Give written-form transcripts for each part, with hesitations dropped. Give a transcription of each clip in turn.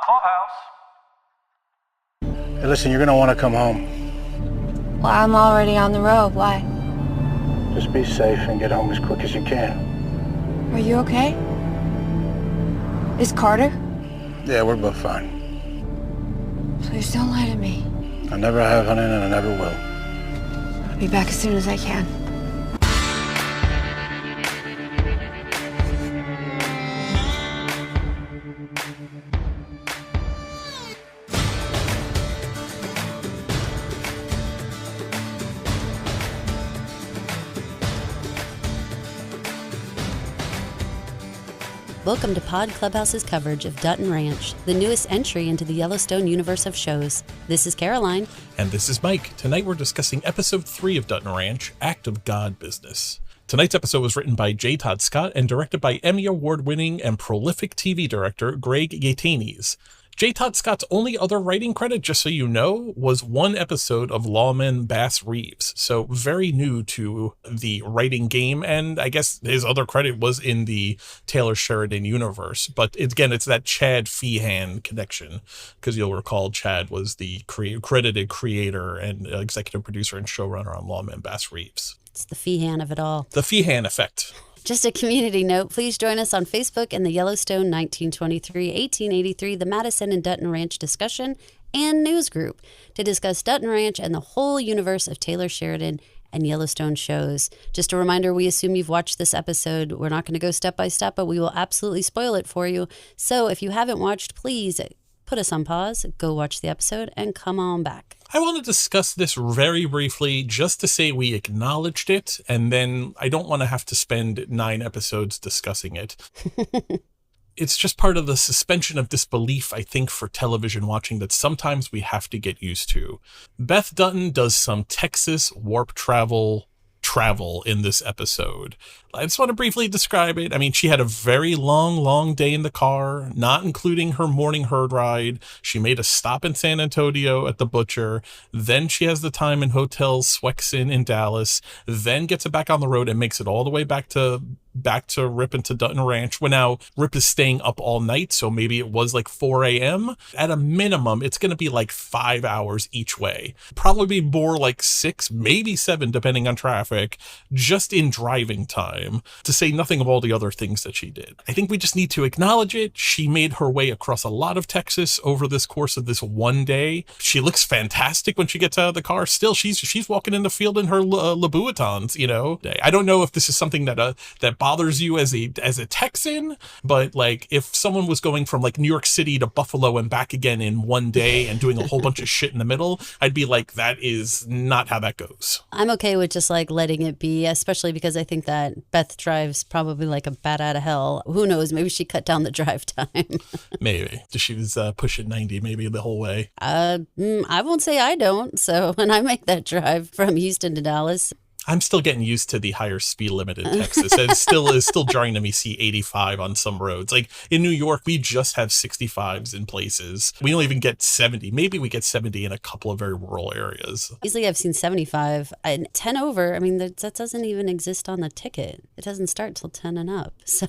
Clubhouse. Hey, listen, you're gonna want to come home. Well, I'm already on the road. Why? Just be safe and get home as quick as you can. Are you okay? Is Carter? Yeah, we're both fine. Please don't lie to me. I never have, honey, and I never will. I'll be back as soon as I can. Welcome to Pod Clubhouse's coverage of Dutton Ranch, the newest entry into the Yellowstone universe of shows. This is Caroline. And this is Mike. Tonight we're discussing Episode 3 of Dutton Ranch, Act of God Business. Tonight's episode was written by J. Todd Scott and directed by Emmy Award-winning and prolific TV director Greg Yaitanes. J. Todd Scott's only other writing credit, just so you know, was one episode of Lawman Bass Reeves. So very new to the writing game. And I guess his other credit was in the Taylor Sheridan universe. But again, it's that Chad Feehan connection, because you'll recall Chad was the credited creator and executive producer and showrunner on Lawman Bass Reeves. It's the Feehan of it all. The Feehan effect. Just a community note, please join us on Facebook in the Yellowstone 1923-1883, the Madison and Dutton Ranch discussion and news group to discuss Dutton Ranch and the whole universe of Taylor Sheridan and Yellowstone shows. Just a reminder, we assume you've watched this episode. We're not going to go step by step, but we will absolutely spoil it for you. So if you haven't watched, please put us on pause, go watch the episode, and come on back. I want to discuss this very briefly just to say we acknowledged it, and then I don't want to have to spend 9 episodes discussing it. It's just part of the suspension of disbelief, I think, for television watching that sometimes we have to get used to. Beth Dutton does some Texas warp travel in this episode. I just want to briefly describe it. I mean, she had a very long day in the car, not including her morning herd ride. She made a stop in San Antonio at the butcher. Then she has the time in Hotel Swexin in Dallas. Then gets it back on the road and makes it all the way back to Rip into Dutton Ranch. Well, now Rip is staying up all night, so maybe it was like 4 a.m. At a minimum, it's going to be like 5 hours each way. Probably be more like 6, maybe 7, depending on traffic, just in driving time, to say nothing of all the other things that she did. I think we just need to acknowledge it. She made her way across a lot of Texas over this course of this one day. She looks fantastic when she gets out of the car. Still, she's walking in the field in her Louboutins, you know. I don't know if this is something that bothers you as a Texan, but like if someone was going from like New York City to Buffalo and back again in one day and doing a whole bunch of shit in the middle, I'd be like, that is not how that goes. I'm okay with just like letting it be, especially because I think that Beth drives probably like a bat out of hell. Who knows? Maybe she cut down the drive time. Maybe. She was pushing 90 maybe the whole way. I won't say I don't. So when I make that drive from Houston to Dallas, I'm still getting used to the higher speed limit in Texas. It's still jarring to me see 85 on some roads. Like in New York, we just have 65s in places. We don't even get 70. Maybe we get 70 in a couple of very rural areas. Easily I've seen 75 and 10 over. I mean, that doesn't even exist on the ticket. It doesn't start till 10 and up. So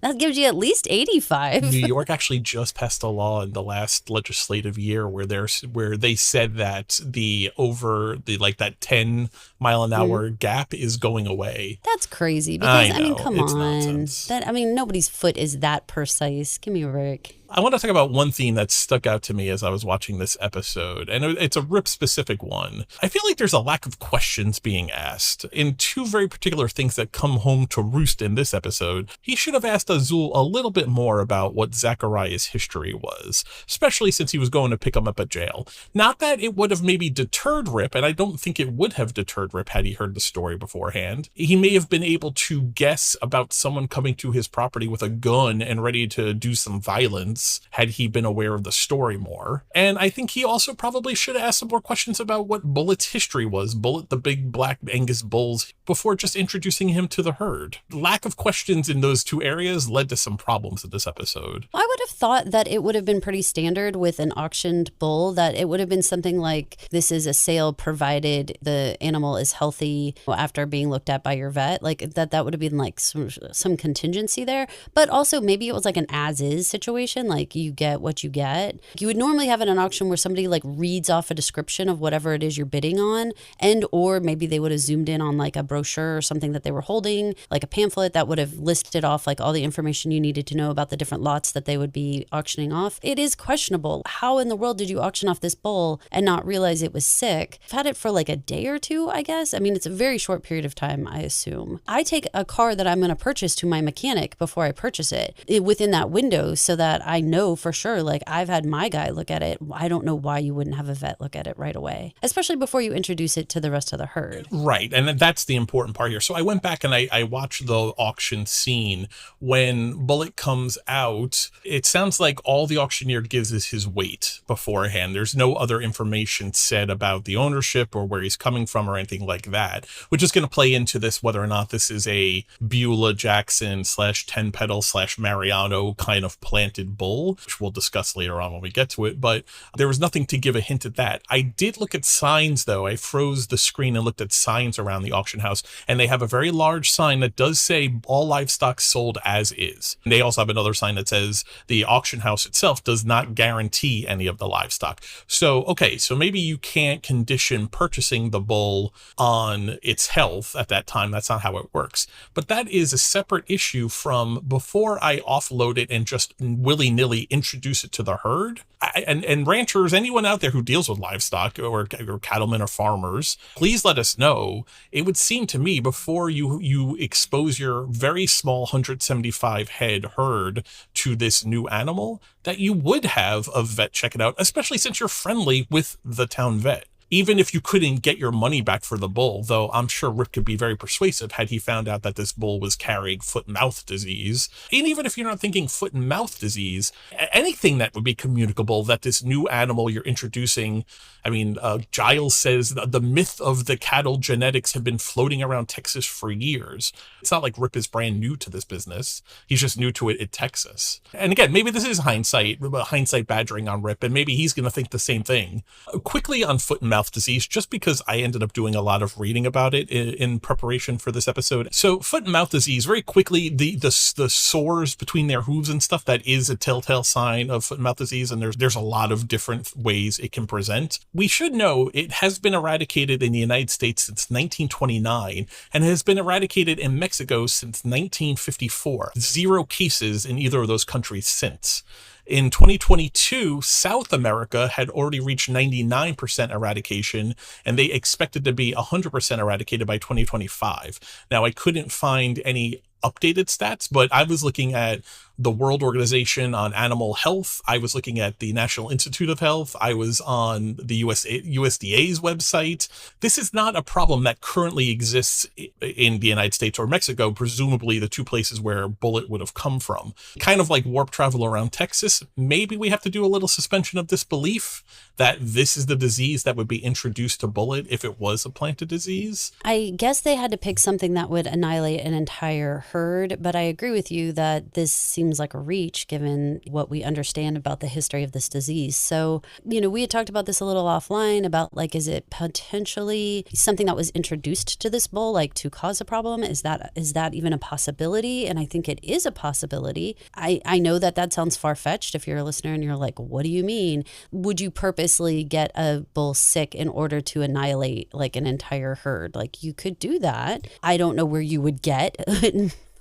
that gives you at least 85. New York actually just passed a law in the last legislative year where they said that that 10 mile an hour gap is going away. That's crazy because I mean, come it's on. Nonsense. Nobody's foot is that precise. Give me a break. I want to talk about one theme that stuck out to me as I was watching this episode, and it's a Rip-specific one. I feel like there's a lack of questions being asked in 2 very particular things that come home to roost in this episode. He should have asked Azul a little bit more about what Zachariah's history was, especially since he was going to pick him up at jail. Not that it would have maybe deterred Rip, and I don't think it would have deterred Rip had he heard the story beforehand. He may have been able to guess about someone coming to his property with a gun and ready to do some violence had he been aware of the story more. And I think he also probably should have asked some more questions about what Bullet's history was, Bullet the big black Angus bulls, before just introducing him to the herd. Lack of questions in those 2 areas led to some problems in this episode. I would have thought that it would have been pretty standard with an auctioned bull, that it would have been something like, this is a sale provided the animal is healthy after being looked at by your vet. Like that would have been like some contingency there. But also maybe it was like an as-is situation. like you get what you get. You would normally have it at an auction where somebody like reads off a description of whatever it is you're bidding on, and or maybe they would have zoomed in on like a brochure or something that they were holding, like a pamphlet that would have listed off like all the information you needed to know about the different lots that they would be auctioning off. It is questionable. How in the world did you auction off this bull and not realize it was sick? I've had it for like a day or two, I guess. I mean, it's a very short period of time, I assume. I take a car that I'm going to purchase to my mechanic before I purchase it within that window so that I know for sure, like I've had my guy look at it. I don't know why you wouldn't have a vet look at it right away, especially before you introduce it to the rest of the herd. Right. And that's the important part here. So I went back and I watched the auction scene. When Bullet comes out, it sounds like all the auctioneer gives is his weight beforehand. There's no other information said about the ownership or where he's coming from or anything like that, which is going to play into this, whether or not this is a Beulah Jackson / 10 pedal / Mariano kind of planted bull, which we'll discuss later on when we get to it. But there was nothing to give a hint at that. I did look at signs, though. I froze the screen and looked at signs around the auction house, and they have a very large sign that does say all livestock sold as is. And they also have another sign that says the auction house itself does not guarantee any of the livestock. So, okay, so maybe you can't condition purchasing the bull on its health at that time. That's not how it works. But that is a separate issue from before I offload it and just willy-nilly introduce it to the herd. And ranchers, anyone out there who deals with livestock or cattlemen or farmers, please let us know. It would seem to me before you expose your very small 175 head herd to this new animal, that you would have a vet check it out, especially since you're friendly with the town vet. Even if you couldn't get your money back for the bull, though I'm sure Rip could be very persuasive had he found out that this bull was carrying foot and mouth disease. And even if you're not thinking foot and mouth disease, anything that would be communicable that this new animal you're introducing, I mean, Giles says the myth of the cattle genetics have been floating around Texas for years. It's not like Rip is brand new to this business. He's just new to it in Texas. And again, maybe this is hindsight badgering on Rip, and maybe he's going to think the same thing. Quickly on foot and mouth disease, just because I ended up doing a lot of reading about it in preparation for this episode. So foot and mouth disease, very quickly, the sores between their hooves and stuff, that is a telltale sign of foot and mouth disease, and there's a lot of different ways it can present. We should know it has been eradicated in the United States since 1929 and has been eradicated in Mexico since 1954. 0 cases in either of those countries since. In 2022, South America had already reached 99% eradication, and they expected to be 100% eradicated by 2025. Now, I couldn't find any updated stats, but I was looking at the World Organization on Animal Health. I was looking at the National Institute of Health. I was on the USDA's website. This is not a problem that currently exists in the United States or Mexico, presumably the two places where Bullet would have come from. Kind of like warp travel around Texas. Maybe we have to do a little suspension of disbelief that this is the disease that would be introduced to Bullet if it was a planted disease. I guess they had to pick something that would annihilate an entire herd, but I agree with you that this seems like a reach given what we understand about the history of this disease. So, we had talked about this a little offline about like, is it potentially something that was introduced to this bull, like to cause a problem? Is that even a possibility? And I think it is a possibility. I know that sounds far-fetched if you're a listener and you're like, what do you mean? Would you purposely get a bull sick in order to annihilate like an entire herd? Like you could do that. I don't know where you would get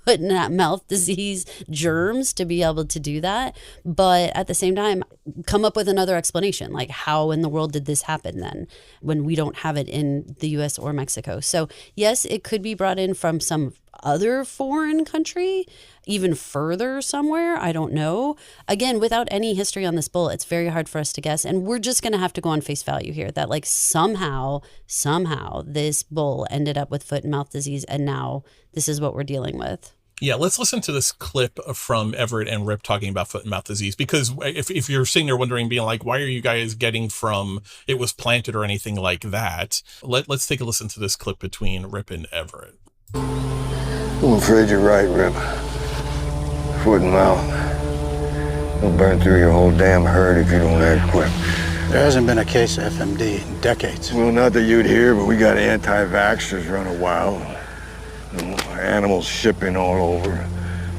foot and mouth disease germs to be able to do that. But at the same time, come up with another explanation. Like, how in the world did this happen then when we don't have it in the US or Mexico? So yes, it could be brought in from some other foreign country, even further somewhere. I don't know. Again, without any history on this bull, it's very hard for us to guess. And we're just going to have to go on face value here that like somehow this bull ended up with foot and mouth disease. And now this is what we're dealing with. Yeah, let's listen to this clip from Everett and Rip talking about foot and mouth disease, because if you're sitting there wondering, being like, why are you guys getting from it was planted or anything like that? Let's take a listen to this clip between Rip and Everett. I'm afraid you're right, Rip. Foot and mouth. They'll burn through your whole damn herd if you don't act quick. There hasn't been a case of FMD in decades. Well, not that you'd hear, but we got anti-vaxxers running wild. Animals shipping all over.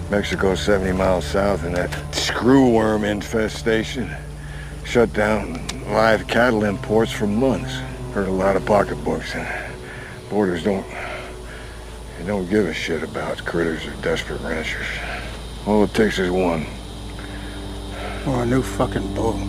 Mexico's 70 miles south, and that screwworm infestation shut down live cattle imports for months. Hurt a lot of pocketbooks, and borders don't give a shit about critters or desperate ranchers. All it takes is one. Or a new fucking bull.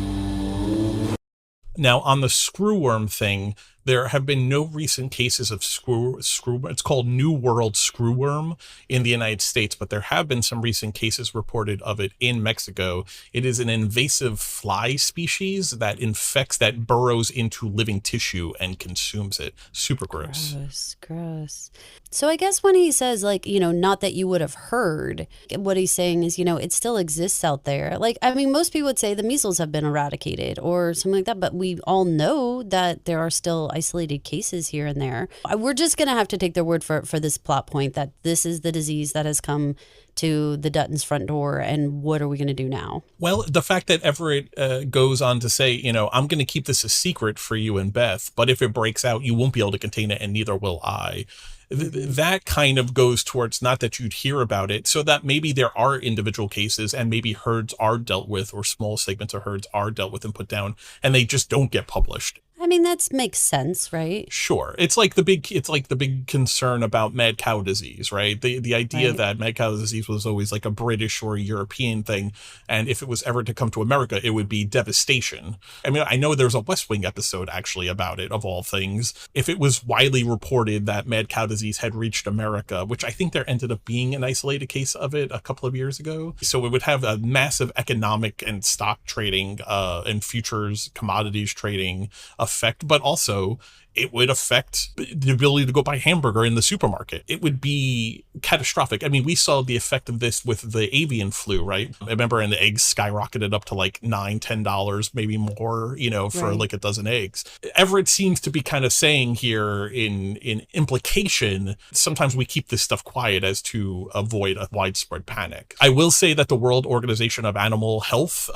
Now, on the screwworm thing, there have been no recent cases of it's called New World screwworm in the United States, but there have been some recent cases reported of it in Mexico. It is an invasive fly species that burrows into living tissue and consumes it. Super gross. Gross. So I guess when he says, like, not that you would have heard, what he's saying is, it still exists out there. Like, I mean, most people would say the measles have been eradicated or something like that, but we all know that there are still isolated cases here and there. We're just going to have to take their word for this plot point that this is the disease that has come to the Duttons' front door, and what are we going to do now? Well, the fact that Everett goes on to say, I'm going to keep this a secret for you and Beth, but if it breaks out, you won't be able to contain it, and neither will I. That kind of goes towards not that you'd hear about it, so that maybe there are individual cases and maybe herds are dealt with, or small segments of herds are dealt with and put down, and they just don't get published. I mean, that makes sense, right? Sure. It's like the big concern about mad cow disease, right? The idea that mad cow disease was always like a British or European thing, and if it was ever to come to America, it would be devastation. I mean, I know there's a West Wing episode actually about it, of all things. If it was widely reported that mad cow disease had reached America, which I think there ended up being an isolated case of it a couple of years ago, so it would have a massive economic and stock trading and futures commodities trading effect, but also it would affect the ability to go buy hamburger in the supermarket. It would be catastrophic. I mean, we saw the effect of this with the avian flu, right? I remember, and the eggs skyrocketed up to like $9-10, maybe more, for like a dozen eggs. Everett seems to be kind of saying here in implication, sometimes we keep this stuff quiet as to avoid a widespread panic. I will say that the World Organization of Animal Health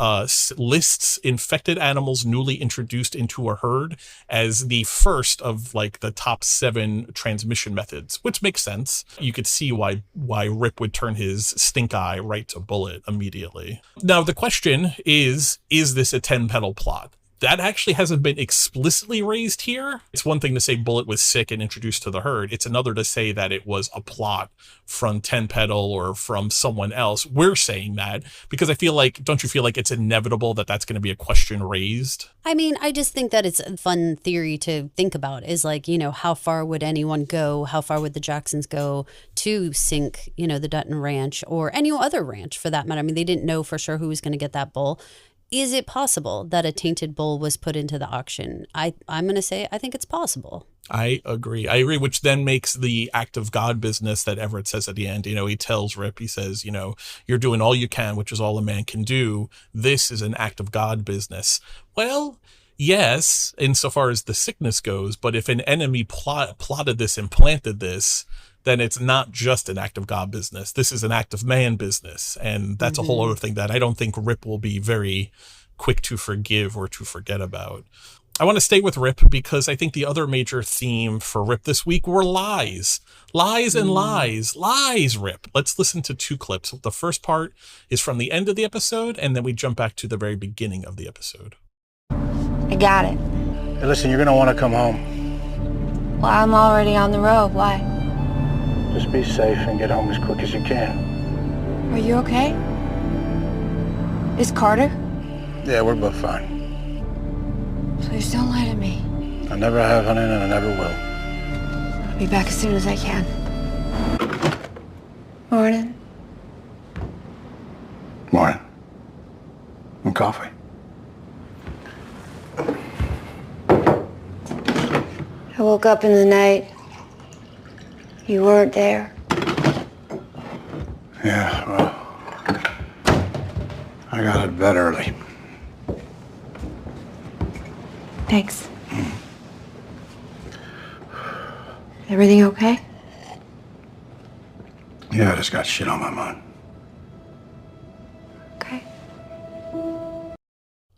lists infected animals newly introduced into a herd as the first of like the top 7 transmission methods, which makes sense. You could see why Rip would turn his stink eye right to Bullet immediately. Now, the question is this a 10-pedal plot? That actually hasn't been explicitly raised here. It's one thing to say Bullet was sick and introduced to the herd. It's another to say that it was a plot from 10-pedal or from someone else. We're saying that because don't you feel like it's inevitable that that's going to be a question raised? I mean, I just think that it's a fun theory to think about is like, how far would anyone go? How far would the Jacksons go to sink, the Dutton Ranch or any other ranch for that matter? I mean, they didn't know for sure who was going to get that bull. Is it possible that a tainted bull was put into the auction? I'm going to say I think it's possible. I agree, which then makes the act of God business that Everett says at the end. He tells Rip, he says, you're doing all you can, which is all a man can do. This is an act of God business. Well, yes, insofar as the sickness goes, but if an enemy plotted this and planted this, then it's not just an act of God business. This is an act of man business. And that's a whole other thing that I don't think Rip will be very quick to forgive or to forget about. I want to stay with Rip because I think the other major theme for Rip this week were lies. Lies and lies. Lies, Rip. Let's listen to 2 clips. The first part is from the end of the episode, and then we jump back to the very beginning of the episode. I got it. Hey, listen, you're going to want to come home. Well, I'm already on the road. Why? Just be safe and get home as quick as you can. Are you okay? Is Carter? Yeah, we're both fine. Please don't lie to me. I never have, honey, and I never will. I'll be back as soon as I can. Morning. Morning. And coffee. I woke up in the night. You weren't there. Yeah, well, I got out of bed early. Thanks. Everything okay? Yeah, I just got shit on my mind. Okay.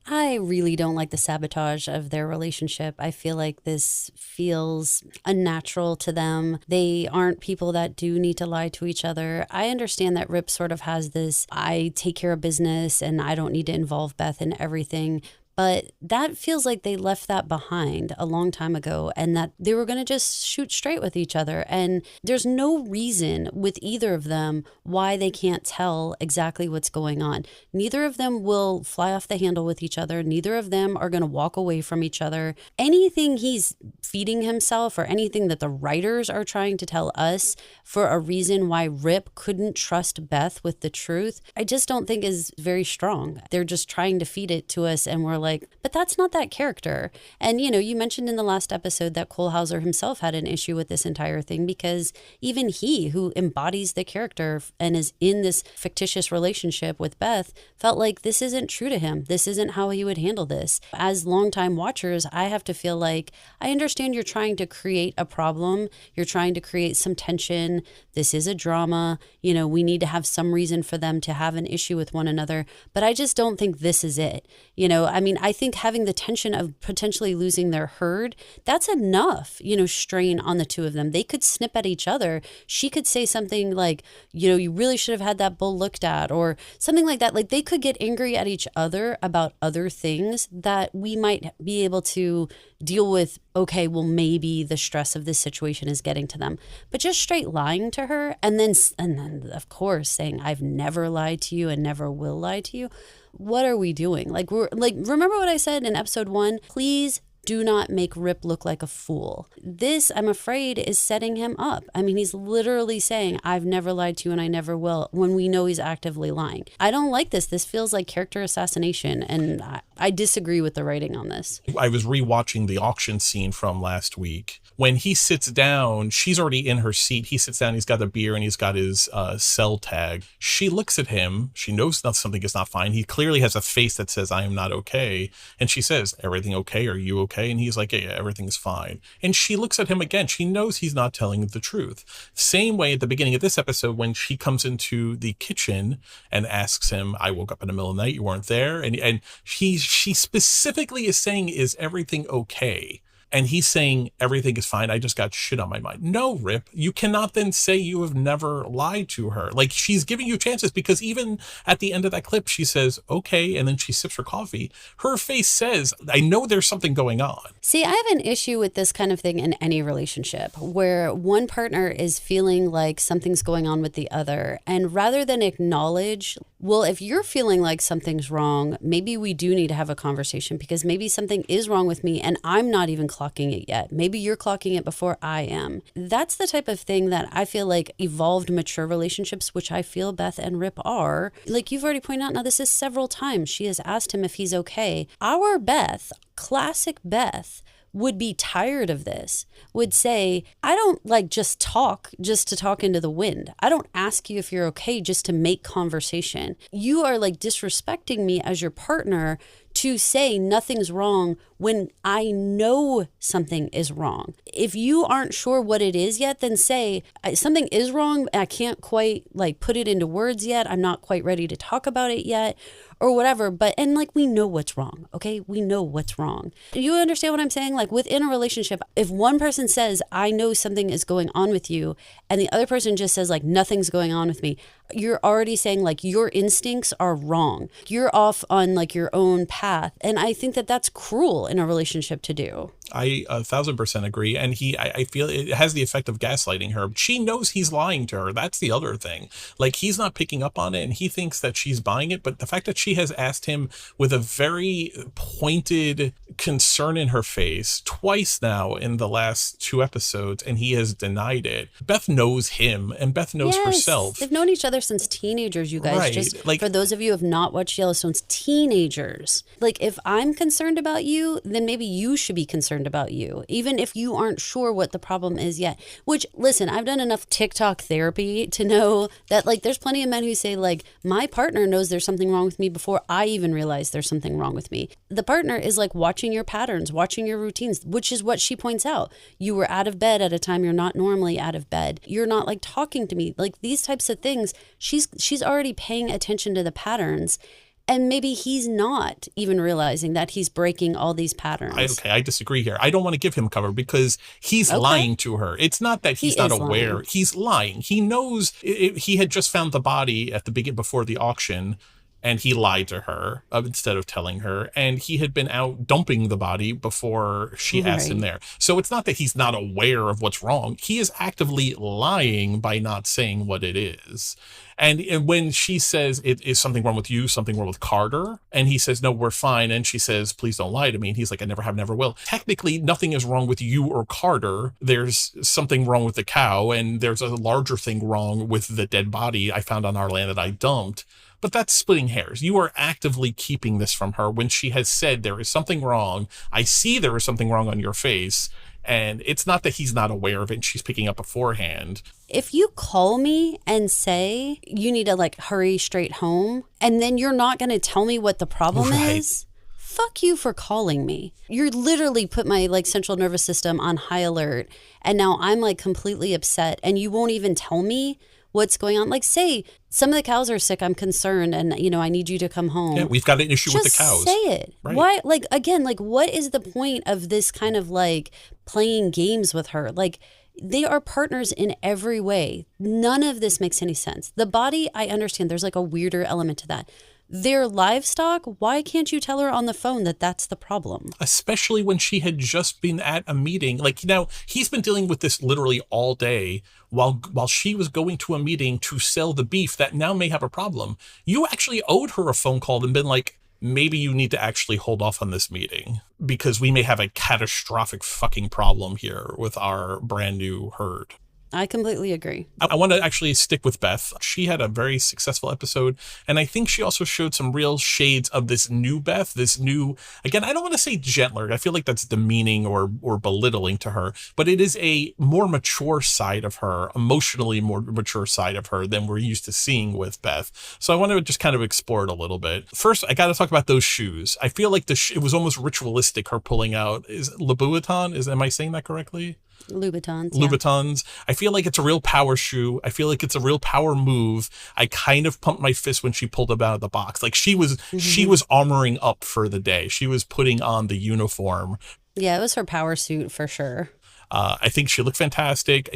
I I really don't like the sabotage of their relationship. I feel like this feels unnatural to them. They aren't people that do need to lie to each other. I understand that Rip sort of has this, I take care of business and I don't need to involve Beth in everything. But that feels like they left that behind a long time ago and that they were going to just shoot straight with each other. And there's no reason with either of them why they can't tell exactly what's going on. Neither of them will fly off the handle with each other. Neither of them are going to walk away from each other. Anything he's feeding himself or anything that the writers are trying to tell us for a reason why Rip couldn't trust Beth with the truth, I just don't think is very strong. They're just trying to feed it to us and we're like, but that's not that character. And, you know, you mentioned in the last episode that Cole Hauser himself had an issue with this entire thing because even he, who embodies the character and is in this fictitious relationship with Beth, felt like this isn't true to him. This isn't how he would handle this. As longtime watchers, I have to feel like, I understand you're trying to create a problem. You're trying to create some tension. This is a drama. You know, we need to have some reason for them to have an issue with one another. But I just don't think this is it. You know, I mean, I think having the tension of potentially losing their herd, that's enough, you know, strain on the two of them. They could snip at each other. She could say something like, you know, you really should have had that bull looked at or something like that. Like they could get angry at each other about other things that we might be able to deal with. Okay, well, maybe the stress of this situation is getting to them. But just straight lying to her and then of course, saying, I've never lied to you and never will lie to you. What are we doing? Like, remember what I said in episode 1? Please do not make Rip look like a fool. This, I'm afraid, is setting him up. I mean, he's literally saying, I've never lied to you and I never will, when we know he's actively lying. I don't like this. This feels like character assassination, and I disagree with the writing on this. I was rewatching the auction scene from last week. When he sits down, she's already in her seat. He sits down, he's got a beer, and he's got his cell tag. She looks at him. She knows that something is not fine. He clearly has a face that says, I am not okay. And she says, everything okay? Are you okay? And he's like, yeah, everything's fine. And she looks at him again. She knows he's not telling the truth. Same way at the beginning of this episode, when she comes into the kitchen and asks him, I woke up in the middle of the night, you weren't there. And she specifically is saying, is everything okay? And he's saying, everything is fine. I just got shit on my mind. No, Rip, you cannot then say you have never lied to her. Like, she's giving you chances, because even at the end of that clip, she says, okay, and then she sips her coffee. Her face says, I know there's something going on. See, I have an issue with this kind of thing in any relationship where one partner is feeling like something's going on with the other. And rather than acknowledge, well, if you're feeling like something's wrong, maybe we do need to have a conversation, because maybe something is wrong with me and I'm not even clocking it yet. Maybe you're clocking it before I am. That's the type of thing that I feel like evolved, mature relationships, which I feel Beth and Rip are. Like you've already pointed out, now this is several times she has asked him if he's okay. Our Beth, classic Beth, would be tired of this, would say, I don't like just to talk into the wind. I don't ask you if you're okay just to make conversation. You are like disrespecting me as your partner to say nothing's wrong when I know something is wrong. If you aren't sure what it is yet, then say something is wrong. I can't quite like put it into words yet. I'm not quite ready to talk about it yet, or whatever. But, and like, we know what's wrong. Okay. We know what's wrong. Do you understand what I'm saying? Like within a relationship, if one person says, I know something is going on with you, and the other person just says like, nothing's going on with me, you're already saying like your instincts are wrong. You're off on like your own path. And I think that that's cruel in a relationship to do. I 1,000% agree. And I feel it has the effect of gaslighting her. She knows he's lying to her. That's the other thing. Like, he's not picking up on it and he thinks that she's buying it. But the fact that she has asked him with a very pointed concern in her face twice now in the last 2 episodes, and he has denied it. Beth knows him and Beth knows herself. They've known each other since teenagers, you guys. Right. Just like, for those of you who have not watched Yellowstone's, teenagers. Like, if I'm concerned about you, then maybe you should be concerned about you, even if you aren't sure what the problem is yet. Which, listen, I've done enough TikTok therapy to know that like there's plenty of men who say like, my partner knows there's something wrong with me before I even realize there's something wrong with me. The partner is like watching your patterns, watching your routines, which is what she points out. You were out of bed at a time you're not normally out of bed. You're not like talking to me. Like these types of things, she's already paying attention to the patterns. And maybe he's not even realizing that he's breaking all these patterns. I disagree here. I don't want to give him cover because he's lying to her. It's not that he's not aware. Lying. He's lying. He knows he had just found the body at the beginning before the auction, and he lied to her instead of telling her. And he had been out dumping the body before she asked him there. So it's not that he's not aware of what's wrong. He is actively lying by not saying what it is. And when she says, is something wrong with you, something wrong with Carter? And he says, no, we're fine. And she says, please don't lie to me. And he's like, I never have, never will. Technically, nothing is wrong with you or Carter. There's something wrong with the cow. And there's a larger thing wrong with the dead body I found on our land that I dumped. But that's splitting hairs. You are actively keeping this from her when she has said there is something wrong. I see there is something wrong on your face. And it's not that he's not aware of it and she's picking up beforehand. If you call me and say you need to hurry straight home, and then you're not going to tell me what the problem is, fuck you for calling me. You're literally put my central nervous system on high alert. And now I'm completely upset and you won't even tell me what's going on. Say some of the cows are sick, I'm concerned, and I need you to come home. Yeah, we've got an issue with the cows. Just say it. Right. Why? What is the point of this kind of playing games with her? They are partners in every way. None of this makes any sense. The body, I understand there's a weirder element to that. Their livestock, why can't you tell her on the phone that that's the problem? Especially when she had just been at a meeting. He's been dealing with this literally all day while she was going to a meeting to sell the beef that now may have a problem. You actually owed her a phone call and been like, maybe you need to actually hold off on this meeting because we may have a catastrophic fucking problem here with our brand new herd. I completely agree. I want to actually stick with Beth. She had a very successful episode, and I think she also showed some real shades of this new Beth, again, I don't want to say gentler. I feel like that's demeaning or belittling to her, but it is a more mature side of her, emotionally more mature side of her than we're used to seeing with Beth. So I want to just kind of explore it a little bit. First, I got to talk about those shoes. I feel like it was almost ritualistic, her pulling out. Is Louboutin? Am I saying that correctly? Louboutins. Yeah. I feel like it's a real power shoe. I feel like it's a real power move. I kind of pumped my fist when she pulled them out of the box. She was armoring up for the day. She was putting on the uniform. Yeah, it was her power suit for sure. I think she looked fantastic.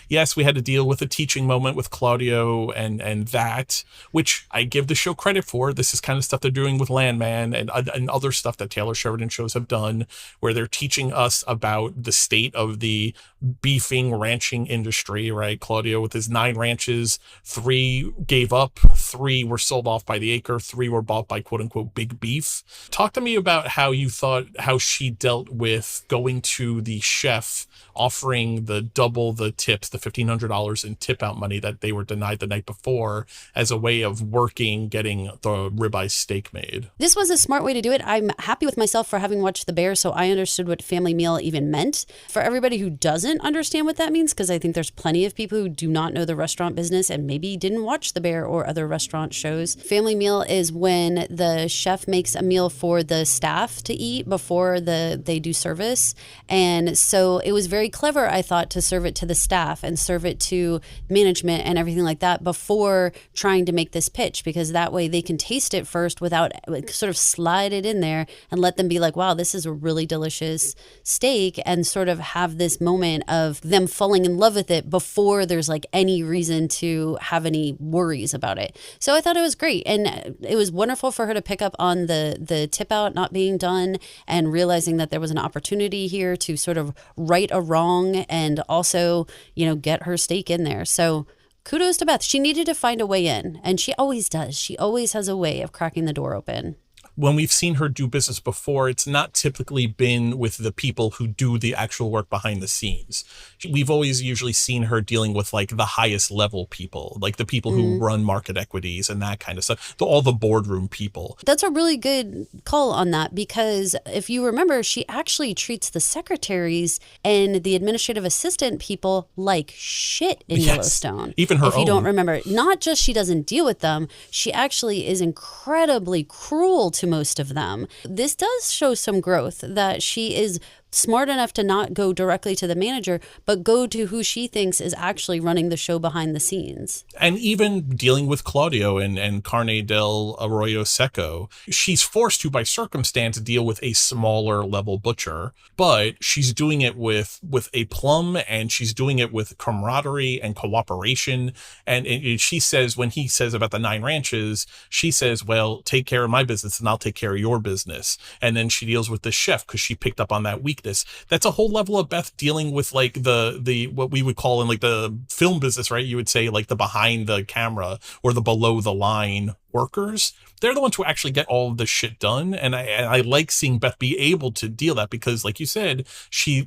Yes, we had to deal with a teaching moment with Claudio and that, which I give the show credit for. This is kind of stuff they're doing with Landman and other stuff that Taylor Sheridan shows have done, where they're teaching us about the state of the beefing ranching industry, right? Claudio with his 9 ranches, 3 gave up, 3 were sold off by the acre, 3 were bought by quote unquote big beef. Talk to me about how she dealt with going to the chef offering double the tips, the $1,500 in tip out money that they were denied the night before as a way of getting the ribeye steak made. This was a smart way to do it. I'm happy with myself for having watched The Bear, so I understood what family meal even meant. For everybody who doesn't understand what that means, because I think there's plenty of people who do not know the restaurant business and maybe didn't watch The Bear or other restaurant shows. Family meal is when the chef makes a meal for the staff to eat before they do service. And so it was very clever, I thought, to serve it to the staff and serve it to management and everything like that before trying to make this pitch, because that way they can taste it first without sort of slide it in there and let them be like, wow, this is a really delicious steak, and sort of have this moment of them falling in love with it before there's any reason to have any worries about it. So I thought it was great, and it was wonderful for her to pick up on the tip out not being done and realizing that there was an opportunity here to sort of right a wrong and also, get her steak in there. So kudos to Beth. She needed to find a way in, and she always does. She always has a way of cracking the door open. When we've seen her do business before, it's not typically been with the people who do the actual work behind the scenes. We've always usually seen her dealing with the highest level people, the people who run market equities and that kind of stuff, all the boardroom people. That's a really good call on that, because if you remember, she actually treats the secretaries and the administrative assistant people like shit in Yellowstone. Even her own. If you don't remember, not just she doesn't deal with them, she actually is incredibly cruel to most of them. This does show some growth, that she is smart enough to not go directly to the manager, but go to who she thinks is actually running the show behind the scenes. And even dealing with Claudio and Carne del Arroyo Seco, she's forced to, by circumstance, deal with a smaller level butcher, but she's doing it with a plum, and she's doing it with camaraderie and cooperation. And she says, when he says about the 9 ranches, she says, well, take care of my business and I'll take care of your business. And then she deals with the chef because she picked up on that weakness. That's a whole level of Beth dealing with like the what we would call in like the film business, right? You would say like the behind the camera or the below the line workers. They're the ones who actually get all of this shit done. And I like seeing Beth be able to deal that because, like you said,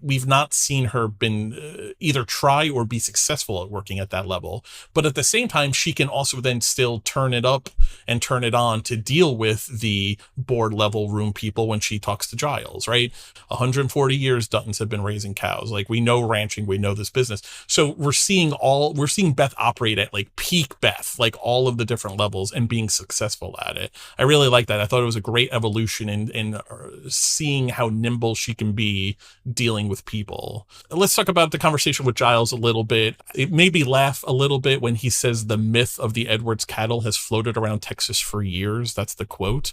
we've not seen her been either try or be successful at working at that level. But at the same time, she can also then still turn it up and turn it on to deal with the board level room people when she talks to Giles, right? 140 years Duttons have been raising cows. Like, we know ranching, we know this business. So we're seeing Beth operate at like peak Beth, like all of the different levels, and being successful at it. I really like that. I thought it was a great evolution in seeing how nimble she can be dealing with people. Let's talk about the conversation with Giles a little bit. It made me laugh a little bit when he says the myth of the Edwards cattle has floated around Texas for years. That's the quote.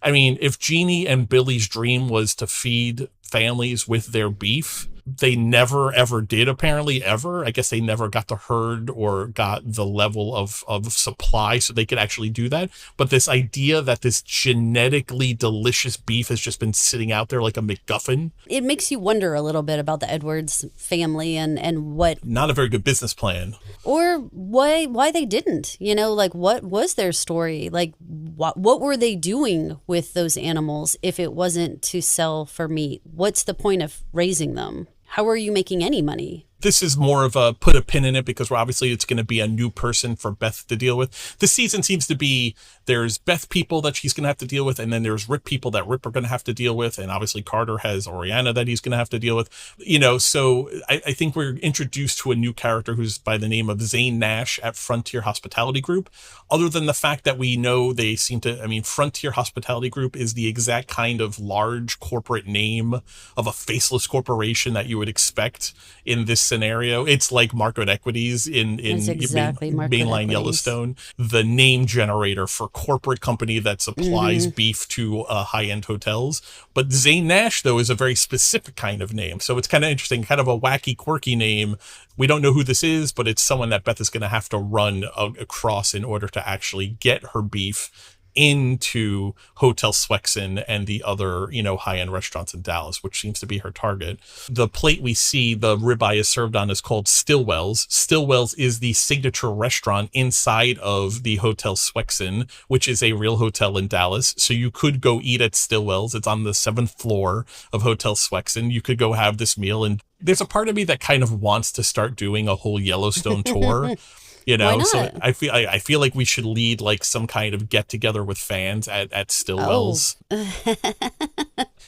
I mean, if Jeannie and Billy's dream was to feed families with their beef, they never, ever did, apparently, ever. I guess they never got the herd or got the level of supply so they could actually do that. But this idea that this genetically delicious beef has just been sitting out there like a MacGuffin. It makes you wonder a little bit about the Edwards family and what... Not a very good business plan. Or why they didn't. You know, like, what was their story? Like, what were they doing with those animals if it wasn't to sell for meat? What's the point of raising them? How are you making any money? This is more of a put a pin in it because obviously it's going to be a new person for Beth to deal with. This season seems to be there's Beth people that she's going to have to deal with, and then there's Rip people that Rip are going to have to deal with, and obviously Carter has Oriana that he's going to have to deal with. You know, so I think we're introduced to a new character who's by the name of Zane Nash at Frontier Hospitality Group. Other than the fact that we know they seem to, I mean, Frontier Hospitality Group is the exact kind of large corporate name of a faceless corporation that you would expect in this scenario. It's like Market Equities in exactly mainline Yellowstone, the name generator for corporate company that supplies beef to high-end hotels. But Zane Nash, though, is a very specific kind of name. So it's kind of interesting, kind of a wacky, quirky name. We don't know who this is, but it's someone that Beth is going to have to run across in order to actually get her beef into Hotel Swexen and the other, you know, high-end restaurants in Dallas, which seems to be her target. The plate we see the ribeye is served on is called Stillwell's. Stillwell's is the signature restaurant inside of the Hotel Swexen, which is a real hotel in Dallas. So you could go eat at Stillwell's. It's on the 7th floor of Hotel Swexen. You could go have this meal. And there's a part of me that kind of wants to start doing a whole Yellowstone tour. You know, so I feel like we should lead like some kind of get together with fans at Stillwell's. Oh.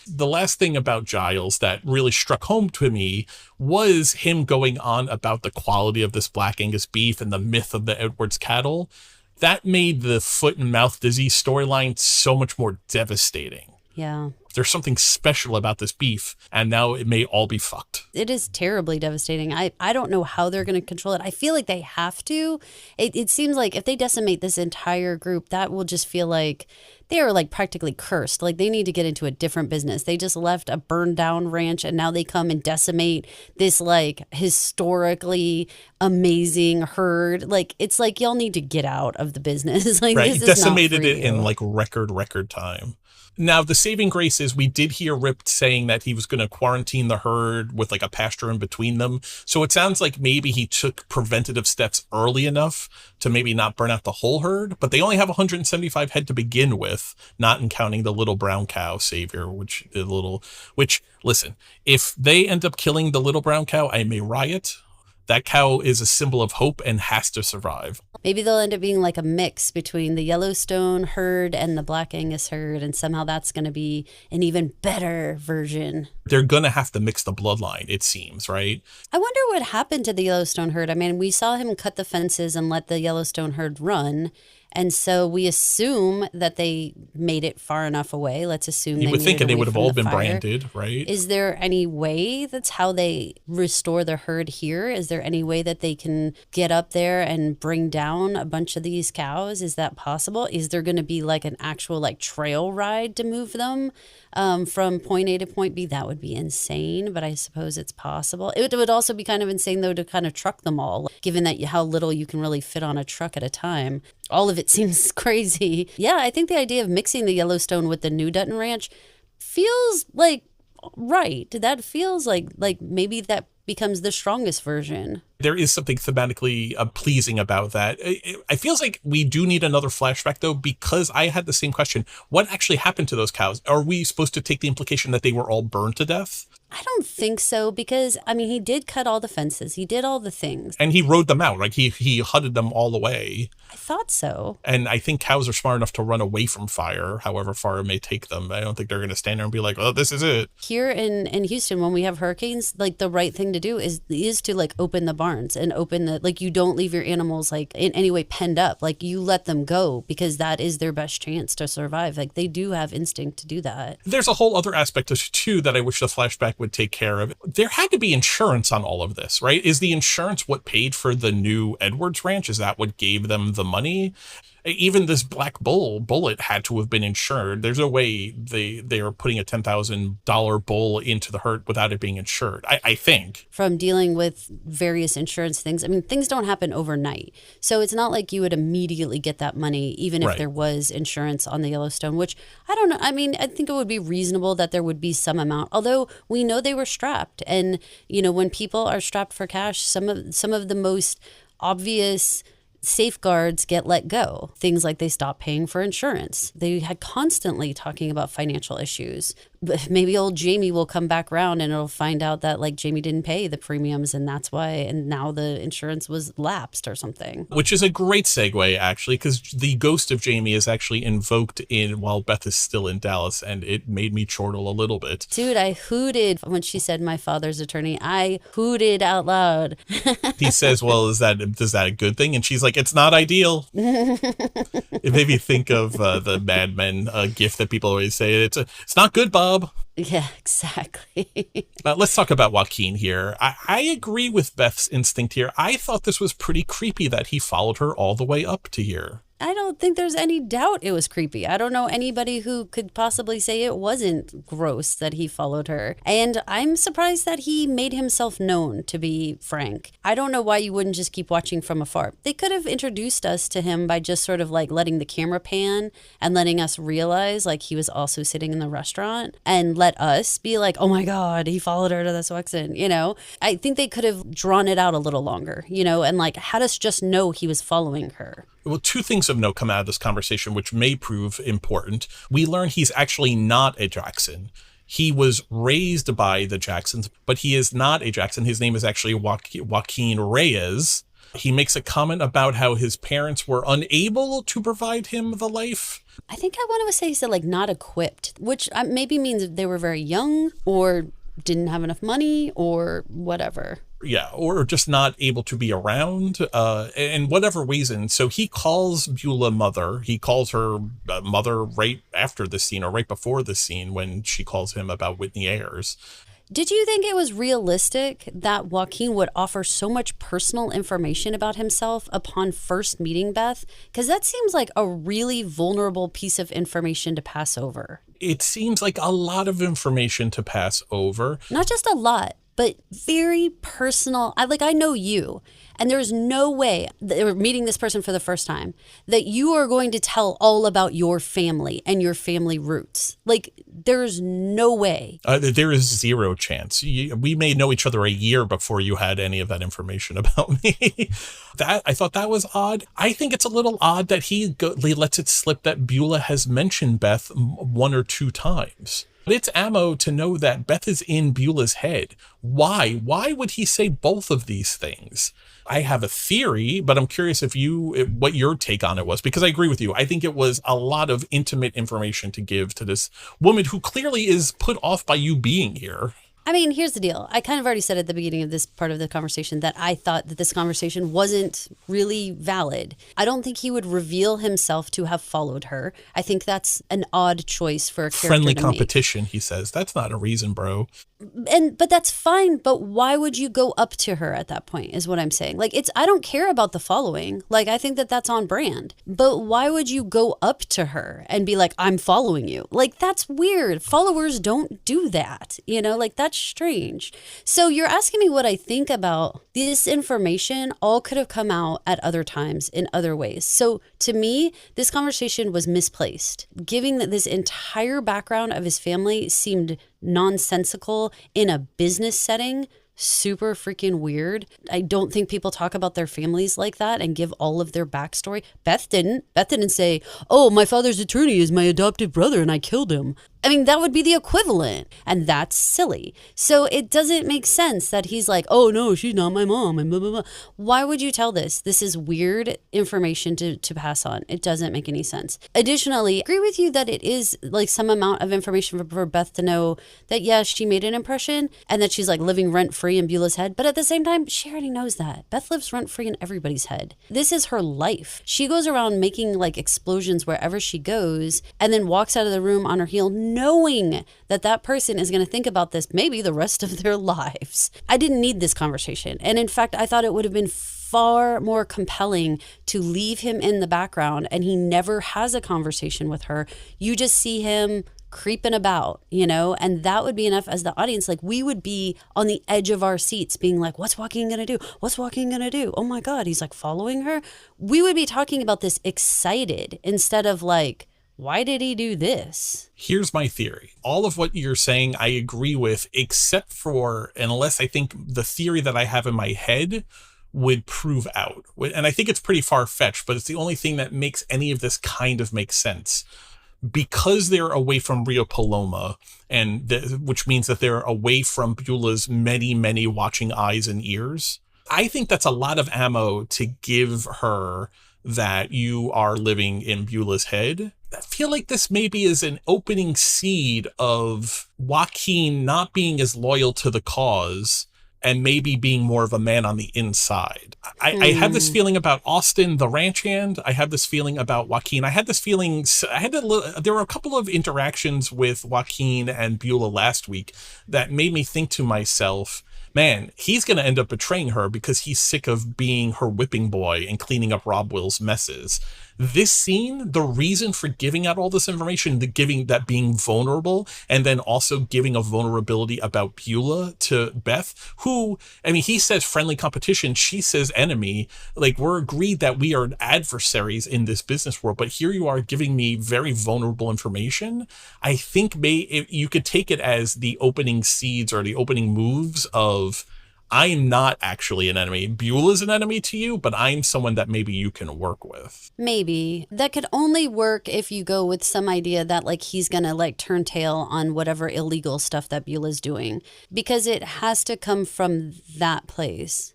The last thing about Giles that really struck home to me was him going on about the quality of this Black Angus beef and the myth of the Edwards cattle. That made the foot and mouth disease storyline so much more devastating. Yeah. There's something special about this beef, and now it may all be fucked. It is terribly devastating. I don't know how they're going to control it. I feel like they have to. It seems like if they decimate this entire group, that will just feel like they are like practically cursed. Like they need to get into a different business. They just left a burned down ranch, and now they come and decimate this like historically amazing herd. Like it's like y'all need to get out of the business. Like right, this is decimated not for it you. in like record time. Now, the saving grace is we did hear Rip saying that he was going to quarantine the herd with like a pasture in between them. So it sounds like maybe he took preventative steps early enough to maybe not burn out the whole herd. But they only have 175 head to begin with, not counting the little brown cow savior, which listen, if they end up killing the little brown cow, I may riot. That cow is a symbol of hope and has to survive. Maybe they'll end up being like a mix between the Yellowstone herd and the Black Angus herd, and somehow that's going to be an even better version. They're going to have to mix the bloodline, it seems, right? I wonder what happened to the Yellowstone herd. I mean, we saw him cut the fences and let the Yellowstone herd run, And so we assume that they made it far enough away. Let's assume you would think, and they would have all been fire. branded, right? Is there any way that's how they restore the herd here? Is there any way that they can get up there and bring down a bunch of these cows? Is that possible? Is there going to be like an actual like trail ride to move them from point A to point B? That would be insane, but I suppose it's possible. It would also be kind of insane though to kind of truck them all, given that how little you can really fit on a truck at a time. All of it seems crazy. Yeah, I think the idea of mixing the Yellowstone with the new Dutton Ranch feels like right. That feels like maybe that becomes the strongest version. There is something thematically pleasing about that. It feels like we do need another flashback, though, because I had the same question. What actually happened to those cows? Are we supposed to take the implication that they were all burned to death? I don't think so, because, I mean, he did cut all the fences. He did all the things. And he rode them out, right? He hunted them all away. I thought so. And I think cows are smart enough to run away from fire, however far it may take them. I don't think they're going to stand there and be like, oh, this is it. Here in Houston, when we have hurricanes, like the right thing to do is to like open the barns and open the, like you don't leave your animals like in any way penned up. Like you let them go because that is their best chance to survive. Like they do have instinct to do that. There's a whole other aspect too that I wish the flashback would take care of. There had to be insurance on all of this, right? Is the insurance what paid for the new Edwards Ranch? Is that what gave them the money? Even this black bullet had to have been insured. There's no way they are putting a $10,000 bull into the herd without it being insured, I think. From dealing with various insurance things, I mean, things don't happen overnight. So it's not like you would immediately get that money, even if there was insurance on the Yellowstone, which I don't know. I mean, I think it would be reasonable that there would be some amount, although we know they were strapped. And, you know, when people are strapped for cash, some of the most obvious safeguards get let go. Things like they stopped paying for insurance. They had constantly talking about financial issues. But maybe old Jamie will come back around and it'll find out that like Jamie didn't pay the premiums and that's why, and now the insurance was lapsed or something. Which is a great segue actually, because the ghost of Jamie is actually invoked while Beth is still in Dallas, and it made me chortle a little bit. Dude, I hooted when she said my father's attorney. I hooted out loud. He says, well, is that a good thing? And she's like, it's not ideal. It made me think of the Mad Men gif that people always say. It's not good, Bob. Yeah, exactly. Let's talk about Joaquin here. I agree with Beth's instinct here. I thought this was pretty creepy that he followed her all the way up to here. I don't think there's any doubt it was creepy. I don't know anybody who could possibly say it wasn't gross that he followed her. And I'm surprised that he made himself known, to be frank. I don't know why you wouldn't just keep watching from afar. They could have introduced us to him by just sort of like letting the camera pan and letting us realize like he was also sitting in the restaurant and let us be like, oh my God, he followed her to the Swexon, you know? I think they could have drawn it out a little longer, you know, and like had us just know he was following her. Well, two things of note come out of this conversation, which may prove important. We learn he's actually not a Jackson. He was raised by the Jacksons, but he is not a Jackson. His name is actually Joaquin Reyes. He makes a comment about how his parents were unable to provide him the life. I think I want to say he said like not equipped, which maybe means they were very young or didn't have enough money or whatever. Yeah, or just not able to be around, in whatever reason. So he calls Beulah mother. He calls her mother right after the scene, or right before the scene, when she calls him about Whitney Ayers. Did you think it was realistic that Joaquin would offer so much personal information about himself upon first meeting Beth? Because that seems like a really vulnerable piece of information to pass over. It seems like a lot of information to pass over. Not just a lot, but very personal. I know you, and there's no way that we're meeting this person for the first time that you are going to tell all about your family and your family roots. Like, there's no way. There is zero chance. We may know each other a year before you had any of that information about me. I thought that was odd. I think it's a little odd that he lets it slip that Beulah has mentioned Beth one or two times. But it's ammo to know that Beth is in Beulah's head. Why? Why would he say both of these things? I have a theory, but I'm curious what your take on it was, because I agree with you. I think it was a lot of intimate information to give to this woman who clearly is put off by you being here. I mean, here's the deal. I kind of already said at the beginning of this part of the conversation that I thought that this conversation wasn't really valid. I don't think he would reveal himself to have followed her. I think that's an odd choice for a character Friendly to competition, he says. That's not a reason, bro. But that's fine. But why would you go up to her at that point is what I'm saying. Like, I don't care about the following. Like, I think that that's on brand. But why would you go up to her and be like, I'm following you? Like, that's weird. Followers don't do that. You know, like, that's strange. So you're asking me what I think about this information. All could have come out at other times in other ways. So to me, this conversation was misplaced. Giving that this entire background of his family seemed nonsensical in a business setting, super freaking weird. I don't think people talk about their families like that and give all of their backstory. Beth didn't say, oh, my father's attorney is my adopted brother and I killed him. I mean, that would be the equivalent, and that's silly. So it doesn't make sense that he's like, oh, no, she's not my mom, and blah, blah, blah. Why would you tell this? This is weird information to pass on. It doesn't make any sense. Additionally, I agree with you that it is like some amount of information for Beth to know that, yeah, she made an impression and that she's like living rent-free in Beulah's head. But at the same time, she already knows that. Beth lives rent-free in everybody's head. This is her life. She goes around making like explosions wherever she goes and then walks out of the room on her heel knowing that that person is going to think about this maybe the rest of their lives. I didn't need this conversation. And in fact, I thought it would have been far more compelling to leave him in the background and he never has a conversation with her. You just see him creeping about, you know, and that would be enough as the audience. Like, we would be on the edge of our seats being like, what's Joaquin gonna do? What's Joaquin gonna do? Oh my God, he's like following her. We would be talking about this excited instead of like, why did he do this? Here's my theory. All of what you're saying, I agree with, except for, unless I think the theory that I have in my head would prove out. And I think it's pretty far-fetched, but it's the only thing that makes any of this kind of make sense. Because they're away from Rio Paloma, and which means that they're away from Beulah's many, many watching eyes and ears, I think that's a lot of ammo to give her that you are living in Beulah's head. I feel like this maybe is an opening seed of Joaquin not being as loyal to the cause and maybe being more of a man on the inside. I have this feeling about Austin, the ranch hand. I have this feeling about Joaquin. I had this feeling, there were a couple of interactions with Joaquin and Beulah last week that made me think to myself, man, he's going to end up betraying her because he's sick of being her whipping boy and cleaning up Rob Will's messes. This scene, the reason for giving out all this information, that being vulnerable, and then also giving a vulnerability about Beulah to Beth, who, I mean, he says friendly competition, she says enemy. Like, we're agreed that we are adversaries in this business world, but here you are giving me very vulnerable information. I think you could take it as the opening seeds or the opening moves of, I'm not actually an enemy. Beulah's an enemy to you, but I'm someone that maybe you can work with. Maybe. That could only work if you go with some idea that like he's going to like turn tail on whatever illegal stuff that Beulah's doing, because it has to come from that place.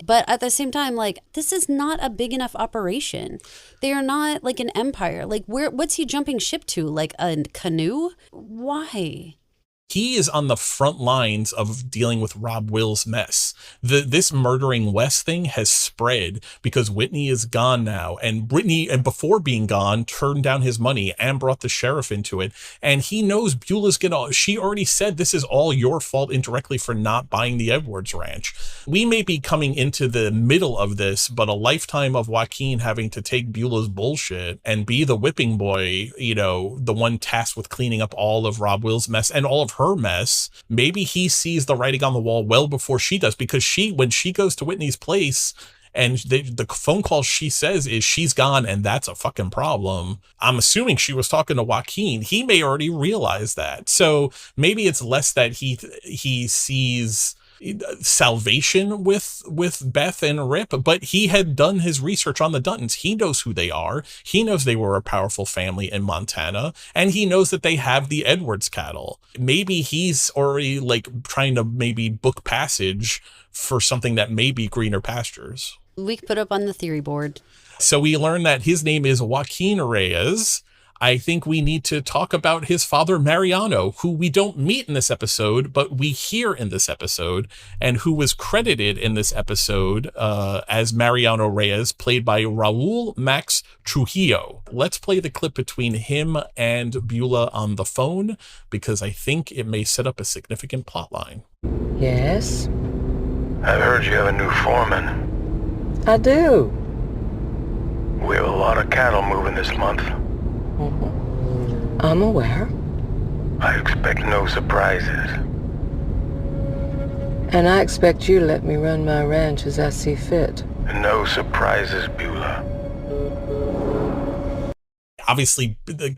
But at the same time, like, this is not a big enough operation. They are not like an empire. Like, what's he jumping ship to? Like a canoe? Why? He is on the front lines of dealing with Rob Will's mess. This murdering Wes thing has spread because Whitney is gone now. And Whitney, and before being gone, turned down his money and brought the sheriff into it. And he knows Beulah's she already said this is all your fault indirectly for not buying the Edwards Ranch. We may be coming into the middle of this, but a lifetime of Joaquin having to take Beulah's bullshit and be the whipping boy, you know, the one tasked with cleaning up all of Rob Will's mess and all of her mess. Maybe he sees the writing on the wall well before she does, because when she goes to Whitney's place and the phone call she says is she's gone, and that's a fucking problem. I'm assuming she was talking to Joaquin. He may already realize that. So maybe it's less that he sees salvation with Beth and Rip, but he had done his research on the Duttons. He knows who they are. He knows they were a powerful family in Montana, and he knows that they have the Edwards cattle. Maybe he's already like trying to maybe book passage for something that may be greener pastures. We could put up on the theory board. So we learn that his name is Joaquin Reyes. I think we need to talk about his father, Mariano, who we don't meet in this episode, but we hear in this episode, and who was credited in this episode as Mariano Reyes, played by Raul Max Trujillo. Let's play the clip between him and Beulah on the phone, because I think it may set up a significant plot line. Yes? I've heard you have a new foreman. I do. We have a lot of cattle moving this month. I'm aware. I expect no surprises. And I expect you to let me run my ranch as I see fit. No surprises, Beulah. Obviously,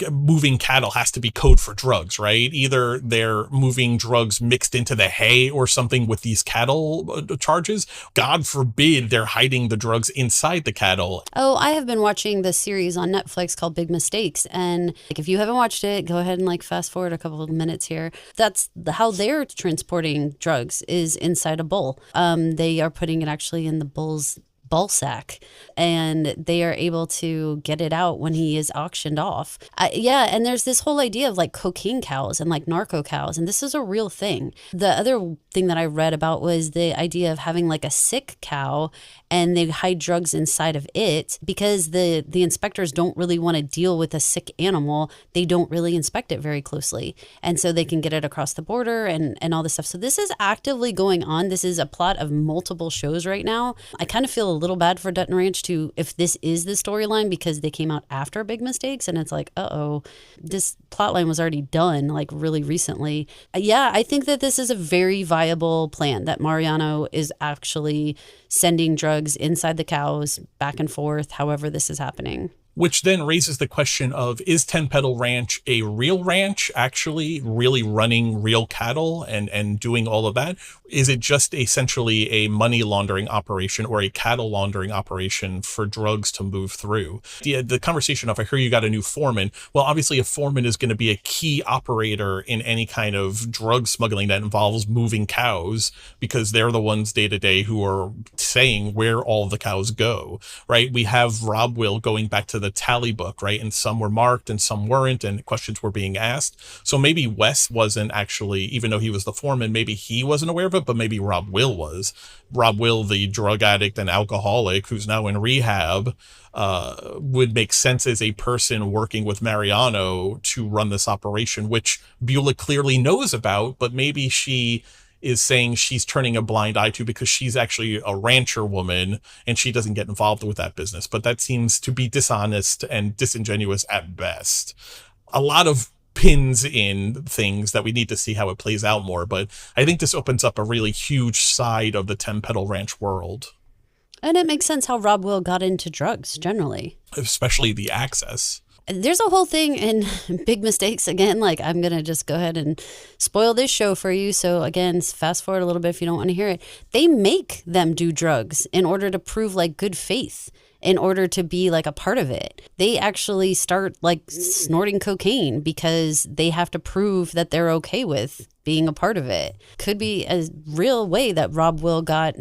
moving cattle has to be code for drugs, right? Either they're moving drugs mixed into the hay or something with these cattle charges. God forbid they're hiding the drugs inside the cattle. Oh, I have been watching this series on Netflix called Big Mistakes. And if you haven't watched it, go ahead and fast forward a couple of minutes here. That's how they're transporting drugs, is inside a bull. They are putting it actually in the bull's ball sack, and they are able to get it out when he is auctioned off. And there's this whole idea of cocaine cows and narco cows, and this is a real thing. The other thing that I read about was the idea of having a sick cow, and they hide drugs inside of it because the inspectors don't really want to deal with a sick animal. They don't really inspect it very closely, and so they can get it across the border and all this stuff. So this is actively going on. This is a plot of multiple shows right now. I kind of feel a little bad for Dutton Ranch too, if this is the storyline, because they came out after Big Mistakes, and it's this plot line was already done really recently. I think that this is a very viable plan, that Mariano is actually sending drugs inside the cows back and forth, however this is happening. Which then raises the question of, is Ten Petal Ranch a real ranch, actually really running real cattle and doing all of that? Is it just essentially a money laundering operation or a cattle laundering operation for drugs to move through? The conversation of, I hear you got a new foreman. Well, obviously a foreman is going to be a key operator in any kind of drug smuggling that involves moving cows, because they're the ones day to day who are saying where all the cows go, right? We have Rob Will going back to the tally book, right? And some were marked and some weren't, and questions were being asked. So maybe Wes wasn't actually, even though he was the foreman, maybe he wasn't aware of it, but maybe Rob Will was. Rob Will, the drug addict and alcoholic who's now in rehab, would make sense as a person working with Mariano to run this operation, which Beulah clearly knows about, but maybe she is saying she's turning a blind eye to because she's actually a rancher woman and she doesn't get involved with that business. But that seems to be dishonest and disingenuous at best. A lot of pins in things that we need to see how it plays out more. But I think this opens up a really huge side of the Ten Petal Ranch world. And it makes sense how Rob Will got into drugs generally. Especially the access. There's a whole thing in Big Mistakes. Again, I'm going to just go ahead and spoil this show for you. So again, fast forward a little bit if you don't want to hear it. They make them do drugs in order to prove good faith, in order to be a part of it. They actually start snorting cocaine because they have to prove that they're okay with being a part of it. Could be a real way that Rob Will got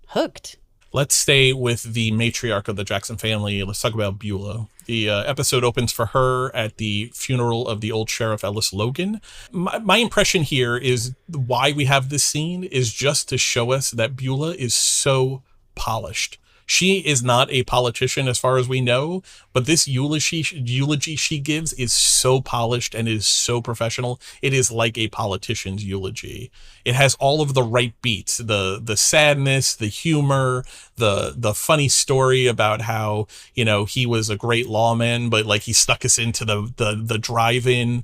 hooked. Let's stay with the matriarch of the Jackson family. Let's talk about Beulah. The episode opens for her at the funeral of the old Sheriff Ellis Logan. My impression here is why we have this scene is just to show us that Beulah is so polished. She is not a politician as far as we know, but this eulogy she gives is so polished and is so professional. It is like a politician's eulogy. It has all of the right beats, the sadness, the humor, the funny story about how, he was a great lawman, but he stuck us into the drive-in.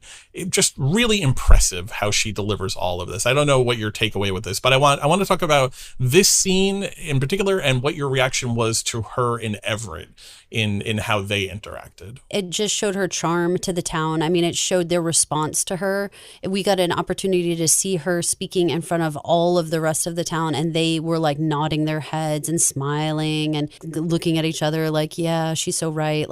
Just really impressive how she delivers all of this. I don't know what your takeaway with this, but I want to talk about this scene in particular and what your reaction was to her and Everett in how they interacted. It just showed her charm to the town. I mean, it showed their response to her. We got an opportunity to see her speaking in front of all of the rest of the town, and they were nodding their heads and smiling and looking at each other yeah, she's so right.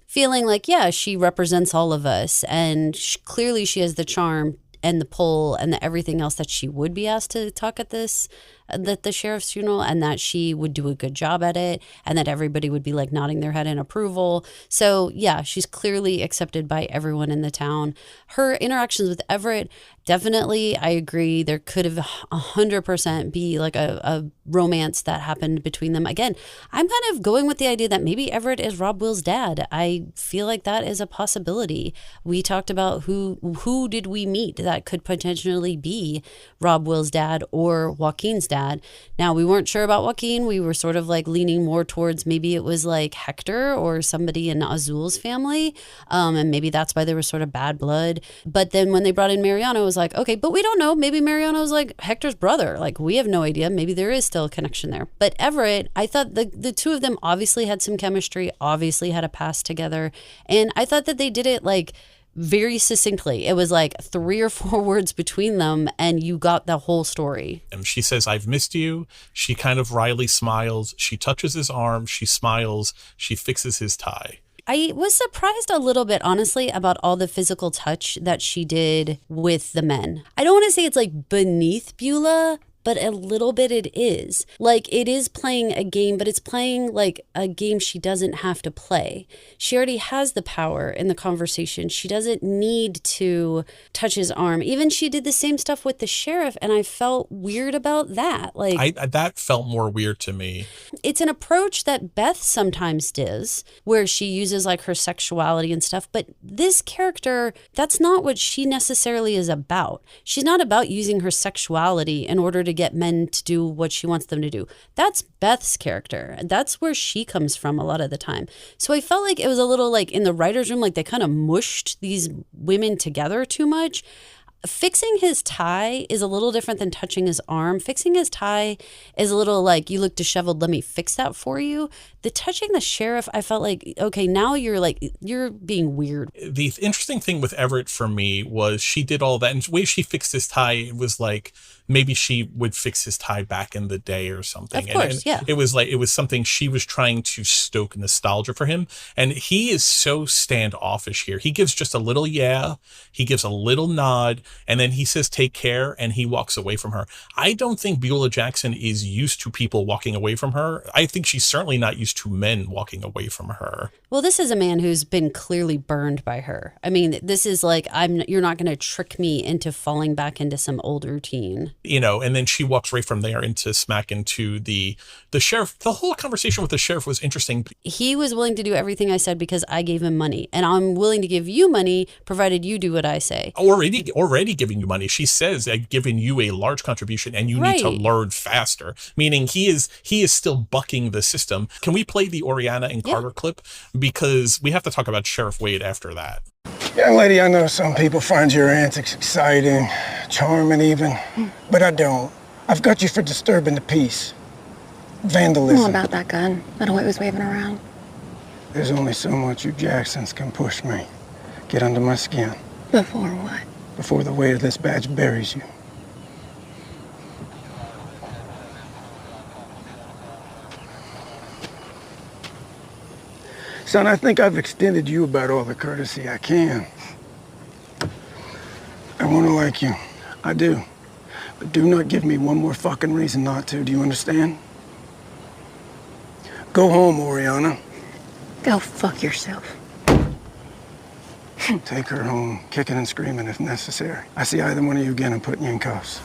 Feeling yeah, she represents all of us, and clearly she has the charm and the poll and the everything else that she would be asked to talk at the sheriff's funeral, and that she would do a good job at it, and that everybody would be like nodding their head in approval. So yeah, she's clearly accepted by everyone in the town. Her interactions with Everett, definitely, I agree. There could have 100% be like a romance that happened between them. Again, I'm kind of going with the idea that maybe Everett is Rob Will's dad. I feel like that is a possibility. We talked about who did we meet that could potentially be Rob Will's dad or Joaquin's dad. Now, we weren't sure about Joaquin. We were sort of like leaning more towards maybe it was like Hector or somebody in Azul's family. And maybe that's why there was sort of bad blood. But then when they brought in Mariano, it was like, okay, but we don't know. Maybe Mariano's like Hector's brother. Like, we have no idea. Maybe there is still a connection there. But Everett, I thought the two of them obviously had some chemistry, obviously had a past together. And I thought that they did it like very succinctly. It was like 3 or 4 words between them and you got the whole story. And she says, I've missed you. She kind of wryly smiles. She touches his arm. She smiles. She fixes his tie. I was surprised a little bit, honestly, about all the physical touch that she did with the men. I don't want to say it's like beneath Beulah, but a little bit it is. Like, it is playing a game, but it's playing like a game she doesn't have to play. She already has the power in the conversation. She doesn't need to touch his arm. Even she did the same stuff with the sheriff, and I felt weird about that. Like, that felt more weird to me. It's an approach that Beth sometimes does, where she uses like her sexuality and stuff. But this character, that's not what she necessarily is about. She's not about using her sexuality in order to get men to do what she wants them to do. That's Beth's character. That's where she comes from a lot of the time. So I felt like it was a little like in the writer's room, like they kind of mushed these women together too much. Fixing his tie is a little different than touching his arm. Fixing his tie is a little like, you look disheveled, let me fix that for you. The touching the sheriff, I felt like, okay, now you're being weird. The interesting thing with Everett for me was she did all that, and the way she fixed his tie, it was like maybe she would fix his tie back in the day or something. Of course, yeah. It was something she was trying to stoke nostalgia for him. And he is so standoffish here. He gives just a little yeah, he gives a little nod, and then he says, take care, and he walks away from her. I don't think Beulah Jackson is used to people walking away from her. I think she's certainly not used to men walking away from her. Well, this is a man who's been clearly burned by her. I mean, this is like, you're not going to trick me into falling back into some old routine. You know, and then she walks right from there into smack into the sheriff. The whole conversation with the sheriff was interesting. He was willing to do everything I said because I gave him money, and I'm willing to give you money provided you do what I say. Already giving you money. She says, I've given you a large contribution and you need to learn faster. Meaning he is still bucking the system. Can we play the Oriana and Carter clip? Because we have to talk about Sheriff Wade after that. Young lady, I know some people find your antics exciting, charming even, but I don't. I've got you for disturbing the peace. Vandalism. What about that gun that Hoyt was waving around? There's only so much you Jacksons can push me. Get under my skin. Before what? Before the weight of this badge buries you. Son, I think I've extended you about all the courtesy I can. I want to like you. I do. But do not give me one more fucking reason not to. Do you understand? Go home, Oriana. Go fuck yourself. Take her home, kicking and screaming if necessary. I see either one of you again, I'm putting you in cuffs.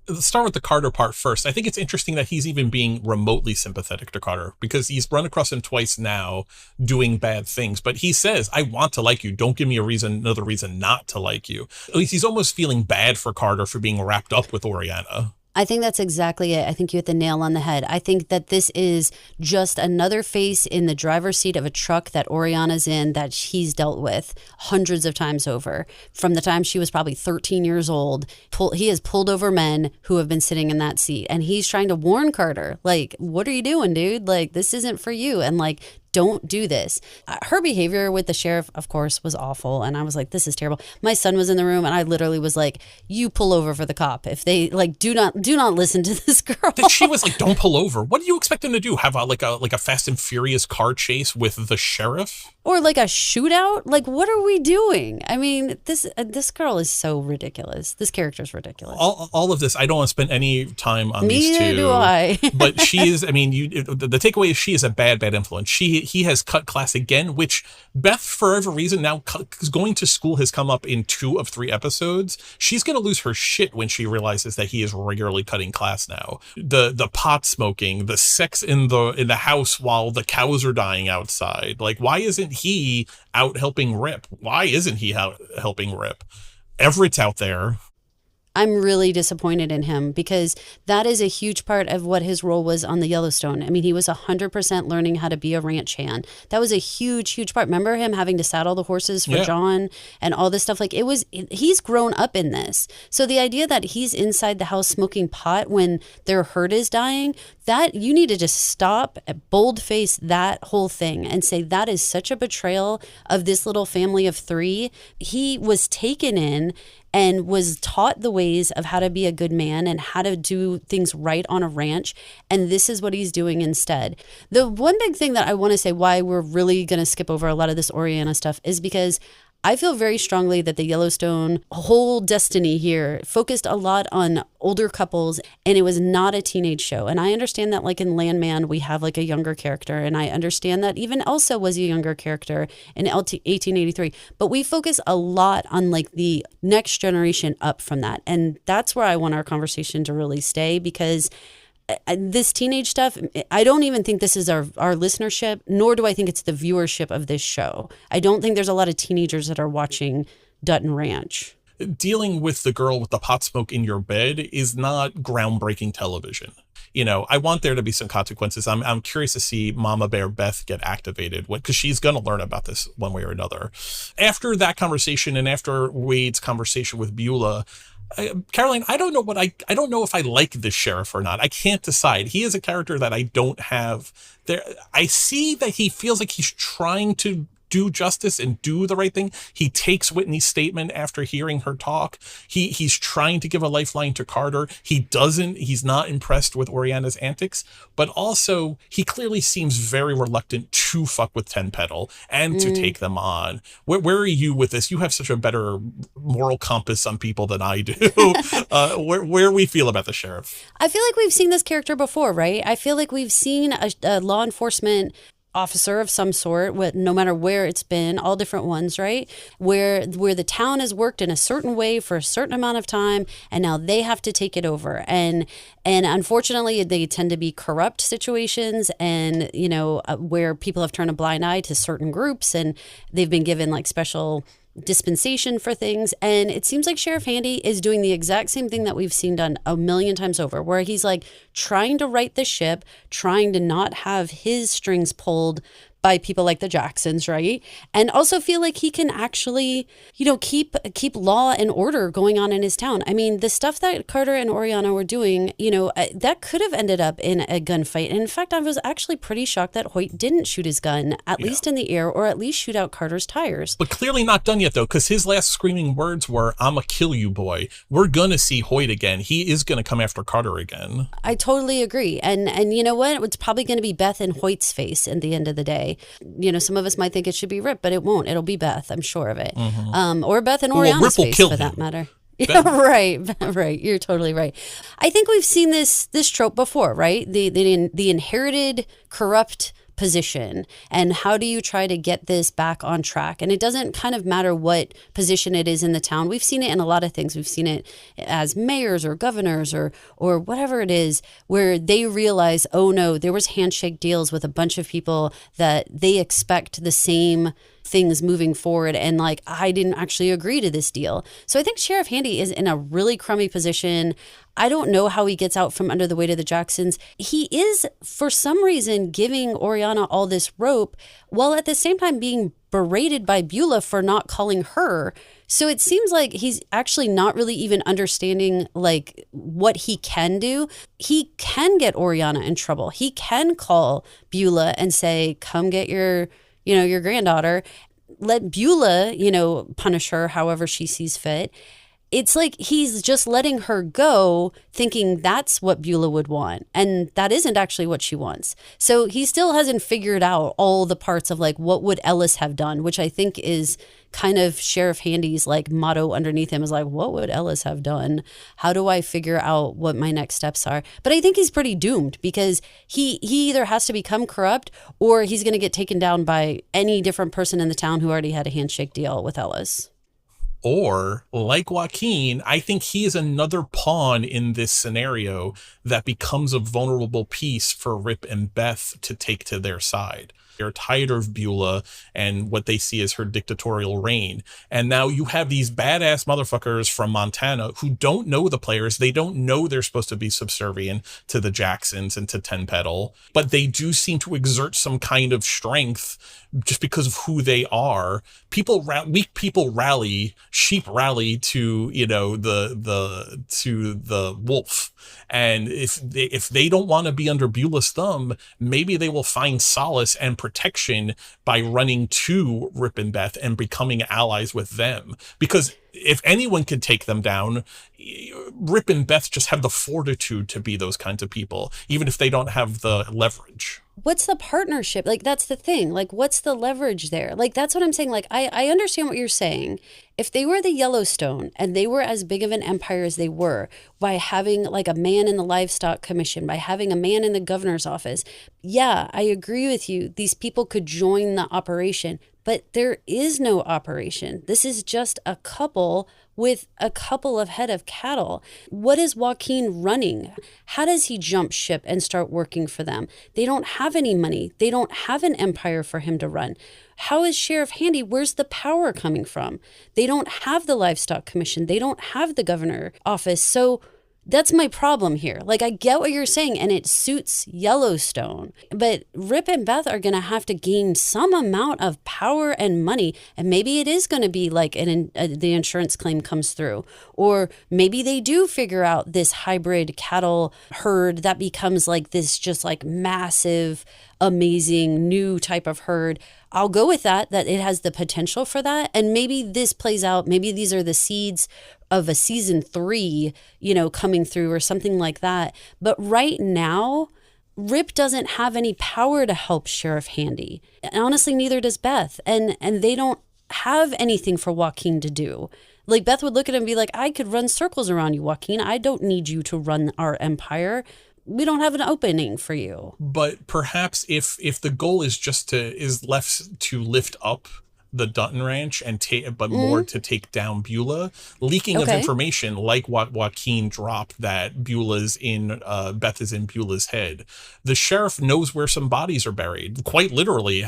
Let's start with the Carter part first. I think it's interesting that he's even being remotely sympathetic to Carter because he's run across him twice now doing bad things. But he says, I want to like you. Don't give me another reason not to like you. At least he's almost feeling bad for Carter for being wrapped up with Oriana. I think that's exactly it. I think you hit the nail on the head. I think that this is just another face in the driver's seat of a truck that Oriana's in that he's dealt with hundreds of times over. From the time she was probably 13 years old, he has pulled over men who have been sitting in that seat. And he's trying to warn Carter, like, what are you doing, dude? Like, this isn't for you. And like, don't do this. Her behavior with the sheriff, of course, was awful. And I was like, this is terrible. My son was in the room and I literally was like, you pull over for the cop. If they like, do not listen to this girl. She was like, don't pull over. What do you expect him to do? Have a Fast and Furious car chase with the sheriff? Or like a shootout? Like, what are we doing? I mean, this girl is so ridiculous. This character is ridiculous. All of this, I don't want to spend any time on these two. Neither do I. But she is, I mean, the takeaway is she is a bad influence. He has cut class again, which Beth, for whatever reason, now going to school has come up in 2 of 3 episodes. She's going to lose her shit when she realizes that he is regularly cutting class now. The pot smoking, the sex in the house while the cows are dying outside. Like, why isn't he out helping Rip? Why isn't he out helping Rip? Everett's out there. I'm really disappointed in him because that is a huge part of what his role was on the Yellowstone. I mean, he was 100% learning how to be a ranch hand. That was a huge, huge part. Remember him having to saddle the horses for John and all this stuff? Like, he's grown up in this. So the idea that he's inside the house smoking pot when their herd is dying, that you need to just stop, boldface that whole thing and say that is such a betrayal of this little family of 3. He was taken in and was taught the ways of how to be a good man and how to do things right on a ranch. And this is what he's doing instead. The one big thing that I want to say why we're really going to skip over a lot of this Oriana stuff is because I feel very strongly that the Yellowstone whole destiny here focused a lot on older couples, and it was not a teenage show. And I understand that, like in Landman, we have like a younger character, and I understand that even Elsa was a younger character in 1883. But we focus a lot on like the next generation up from that, and that's where I want our conversation to really stay, because this teenage stuff, I don't even think this is our listenership, nor do I think it's the viewership of this show. I don't think there's a lot of teenagers that are watching Dutton Ranch. Dealing with the girl with the pot smoke in your bed is not groundbreaking television. You know, I want there to be some consequences. I'm curious to see Mama Bear Beth get activated because she's going to learn about this one way or another. After that conversation and after Wade's conversation with Beulah, Caroline, I don't know if I like this sheriff or not. I can't decide. He is a character that I don't have there. I see that he feels like he's trying to do justice and do the right thing. He takes Whitney's statement after hearing her talk. He's trying to give a lifeline to Carter. He's not impressed with Oriana's antics, but also he clearly seems very reluctant to fuck with Ten Petal and to take them on. Where are you with this? You have such a better moral compass on people than I do. Where we feel about the sheriff? I feel like we've seen this character before, right? I feel like we've seen a law enforcement officer of some sort, no matter where it's been, all different ones, right? Where the town has worked in a certain way for a certain amount of time, and now they have to take it over. And unfortunately, they tend to be corrupt situations, and where people have turned a blind eye to certain groups, and they've been given like special dispensation for things. And it seems like Sheriff Handy is doing the exact same thing that we've seen done a million times over, where he's like trying to right the ship, trying to not have his strings pulled by people like the Jacksons, right? And also feel like he can actually, keep law and order going on in his town. I mean, the stuff that Carter and Oriana were doing, that could have ended up in a gunfight. And in fact, I was actually pretty shocked that Hoyt didn't shoot his gun, at least in the air, or at least shoot out Carter's tires. But clearly not done yet, though, because his last screaming words were, "I'ma kill you, boy." We're going to see Hoyt again. He is going to come after Carter again. I totally agree. And you know what? It's probably going to be Beth and Hoyt's face at the end of the day. Some of us might think it should be Rip, but it won't. It'll be Beth. I'm sure of it. Mm-hmm. Or Beth and Oriana's face, for that matter. Yeah, right. You're totally right. I think we've seen this trope before, right? The inherited corrupt position, and how do you try to get this back on track? And it doesn't kind of matter what position it is in the town. We've seen it in a lot of things. We've seen it as mayors or governors or whatever it is, where they realize, oh no, there was handshake deals with a bunch of people that they expect the same things moving forward, and like, I didn't actually agree to this deal. So I think Sheriff Handy is in a really crummy position. I don't know how he gets out from under the weight of the Jacksons. He is, for some reason, giving Oriana all this rope, while at the same time being berated by Beulah for not calling her. So it seems like he's actually not really even understanding like what he can do. He can get Oriana in trouble. He can call Beulah and say, come get your granddaughter. Let Beulah, punish her however she sees fit. it's like he's just letting her go thinking that's what Beulah would want. And that isn't actually what she wants. So he still hasn't figured out all the parts of like, what would Ellis have done, which I think is kind of Sheriff Handy's like motto underneath him is like, what would Ellis have done? How do I figure out what my next steps are? But I think he's pretty doomed because he either has to become corrupt or he's going to get taken down by any different person in the town who already had a handshake deal with Ellis. Or, like Joaquin, I think he is another pawn in this scenario that becomes a vulnerable piece for Rip and Beth to take to their side. They're tired of Beulah and what they see as her dictatorial reign. And now you have these badass motherfuckers from Montana who don't know the players. They don't know they're supposed to be subservient to the Jacksons and to Ten Petal, but they do seem to exert some kind of strength just because of who they are. Weak people rally, sheep rally to, the wolf. And if they don't want to be under Beulah's thumb, maybe they will find solace and protection by running to Rip and Beth and becoming allies with them. Because if anyone can take them down, Rip and Beth just have the fortitude to be those kinds of people, even if they don't have the leverage. What's the partnership? Like, that's the thing. Like, what's the leverage there? Like, that's what I'm saying. Like, I understand what you're saying. If they were the Yellowstone and they were as big of an empire as they were by having like a man in the livestock commission, by having a man in the governor's office, yeah, I agree with you. These people could join the operation, but there is no operation. This is just a couple with a couple of head of cattle. What is Joaquin running? How does he jump ship and start working for them? They don't have any money. They don't have an empire for him to run. How is Sheriff Handy? Where's the power coming from? They don't have the livestock commission. They don't have the governor office. So that's my problem here. Like, I get what you're saying, and it suits Yellowstone. But Rip and Beth are going to have to gain some amount of power and money. And maybe it is going to be like the insurance claim comes through. Or maybe they do figure out this hybrid cattle herd that becomes like this just like massive, amazing new type of herd. I'll go with that it has the potential for that. And maybe this plays out. Maybe these are the seeds of a season 3, coming through or something like that. But right now, Rip doesn't have any power to help Sheriff Handy. And honestly, neither does Beth. And they don't have anything for Joaquin to do. Like, Beth would look at him and be like, I could run circles around you, Joaquin. I don't need you to run our empire. We don't have an opening for you. But perhaps if the goal is is left to lift up the Dutton Ranch and more to take down Beulah, leaking of information like what Joaquin dropped that Beth is in Beulah's head. The sheriff knows where some bodies are buried. Quite literally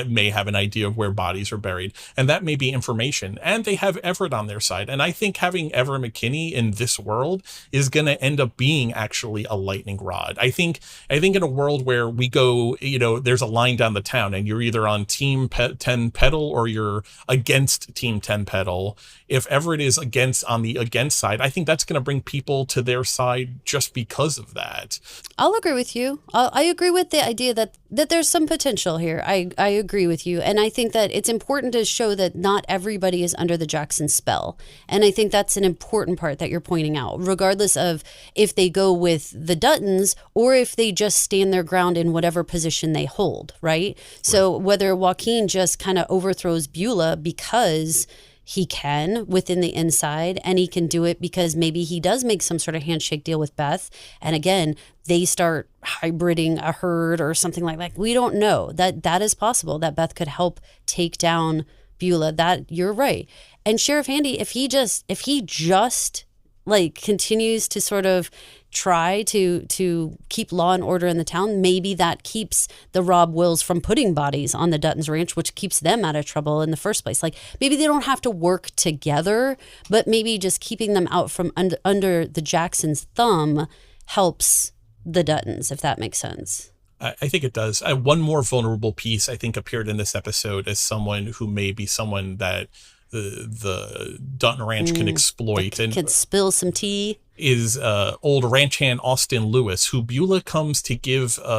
may have an idea of where bodies are buried, and that may be information. And they have Everett on their side. And I think having Everett McKinney in this world is going to end up being actually a lightning rod. I think in a world where we go, there's a line down the town, and you're either on Team 10 Petal or you're against Team 10 Petal. If Everett is on the against side, I think that's going to bring people to their side just because of that. I'll agree with you. I agree with the idea that there's some potential here. I agree with you. And I think that it's important to show that not everybody is under the Jackson spell. And I think that's an important part that you're pointing out, regardless of if they go with the Duttons or if they just stand their ground in whatever position they hold, right? So whether Joaquin just kind of overthrows Beulah because he can within the inside, and he can do it because maybe he does make some sort of handshake deal with Beth. And again, they start hybriding a herd or something like that. We don't know. That is possible, that Beth could help take down Beulah. That you're right. And Sheriff Handy, if he just like continues to sort of try to keep law and order in the town, maybe that keeps the Rob Wills from putting bodies on the Dutton's ranch, which keeps them out of trouble in the first place. Like, maybe they don't have to work together, but maybe just keeping them out from under the Jackson's thumb helps the Duttons, if that makes sense. I think it does. One more vulnerable piece, I think, appeared in this episode as someone who may be someone that the Dutton Ranch can exploit and can spill some tea. is old ranch hand Austin Lewis, who Beulah comes to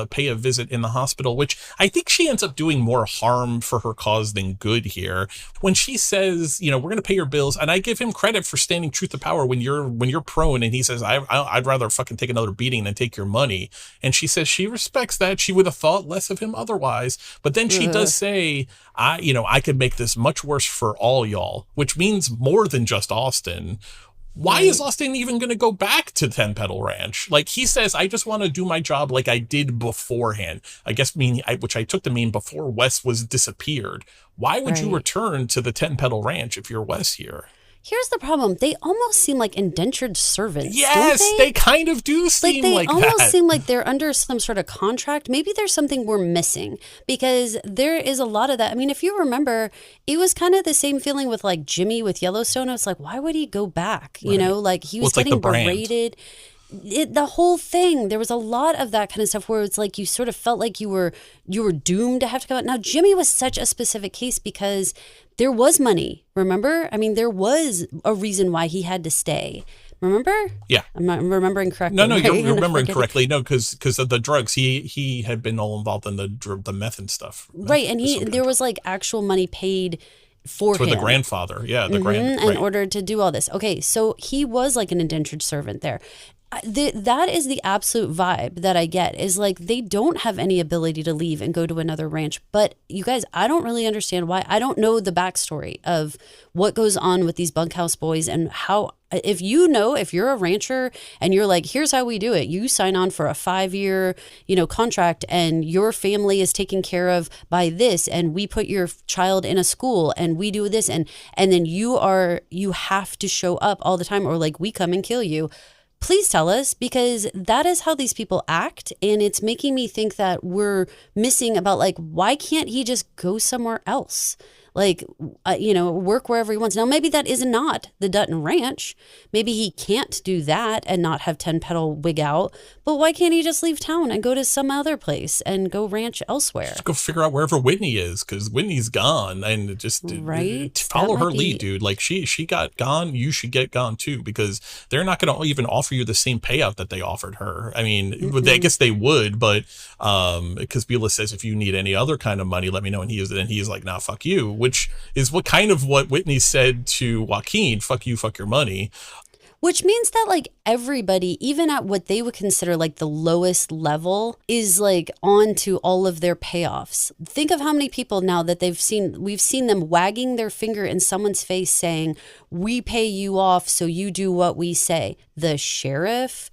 pay a visit in the hospital, which I think she ends up doing more harm for her cause than good here. When she says, we're going to pay your bills, and I give him credit for standing truth to power when you're prone, and he says, I'd rather fucking take another beating than take your money. And she says she respects that. She would have thought less of him otherwise. But then she does say, I could make this much worse for all y'all, which means more than just Austin. Why is Austin even going to go back to Ten Petal Ranch? Like, he says, I just want to do my job like I did beforehand. I guess which I took to mean before Wes was disappeared. Why would you return to the Ten Petal Ranch if you're Wes here? Here's the problem. They almost seem like indentured servants. Yes, don't they kind of do seem like that. They almost seem like they're under some sort of contract. Maybe there's something we're missing, because there is a lot of that. I mean, if you remember, it was kind of the same feeling with like Jimmy with Yellowstone. It's like, why would he go back? You know, like he was getting berated. The whole thing, there was a lot of that kind of stuff where it's like you sort of felt like you were doomed to have to go out. Now, Jimmy was such a specific case because there was money, remember? I mean, there was a reason why he had to stay. Remember? Yeah. I'm not remembering correctly. No, right? You're remembering correctly. No, because of the drugs. He had been all involved in the meth and stuff. Right, and there was like actual money paid for him. The grandfather. Yeah, in order to do all this. Okay, so he was like an indentured servant there. That is the absolute vibe that I get, is like they don't have any ability to leave and go to another ranch. But you guys, I don't really understand why. I don't know the backstory of what goes on with these bunkhouse boys and how. If you're a rancher and you're like, here's how we do it. You sign on for a 5-year, contract, and your family is taken care of by this, and we put your child in a school and we do this, and then you have to show up all the time, or like we come and kill you. Please tell us, because that is how these people act. And it's making me think that we're missing about, like, why can't he just go somewhere else? Like, work wherever he wants. Now, maybe that is not the Dutton Ranch. Maybe he can't do that and not have 10 Petal wig out. But why can't he just leave town and go to some other place and go ranch elsewhere? Just go figure out wherever Whitney is, because Whitney's gone. And just follow her lead, dude. Like, she got gone. You should get gone, too, because they're not going to even offer you the same payout that they offered her. I mean, I guess they would, but because Beulah says, if you need any other kind of money, let me know. And he's like, nah, fuck you. Which is what Whitney said to Joaquin, fuck you, fuck your money. Which means that like everybody, even at what they would consider like the lowest level, is like on to all of their payoffs. Think of how many people now that we've seen them wagging their finger in someone's face saying, we pay you off so you do what we say. The sheriff,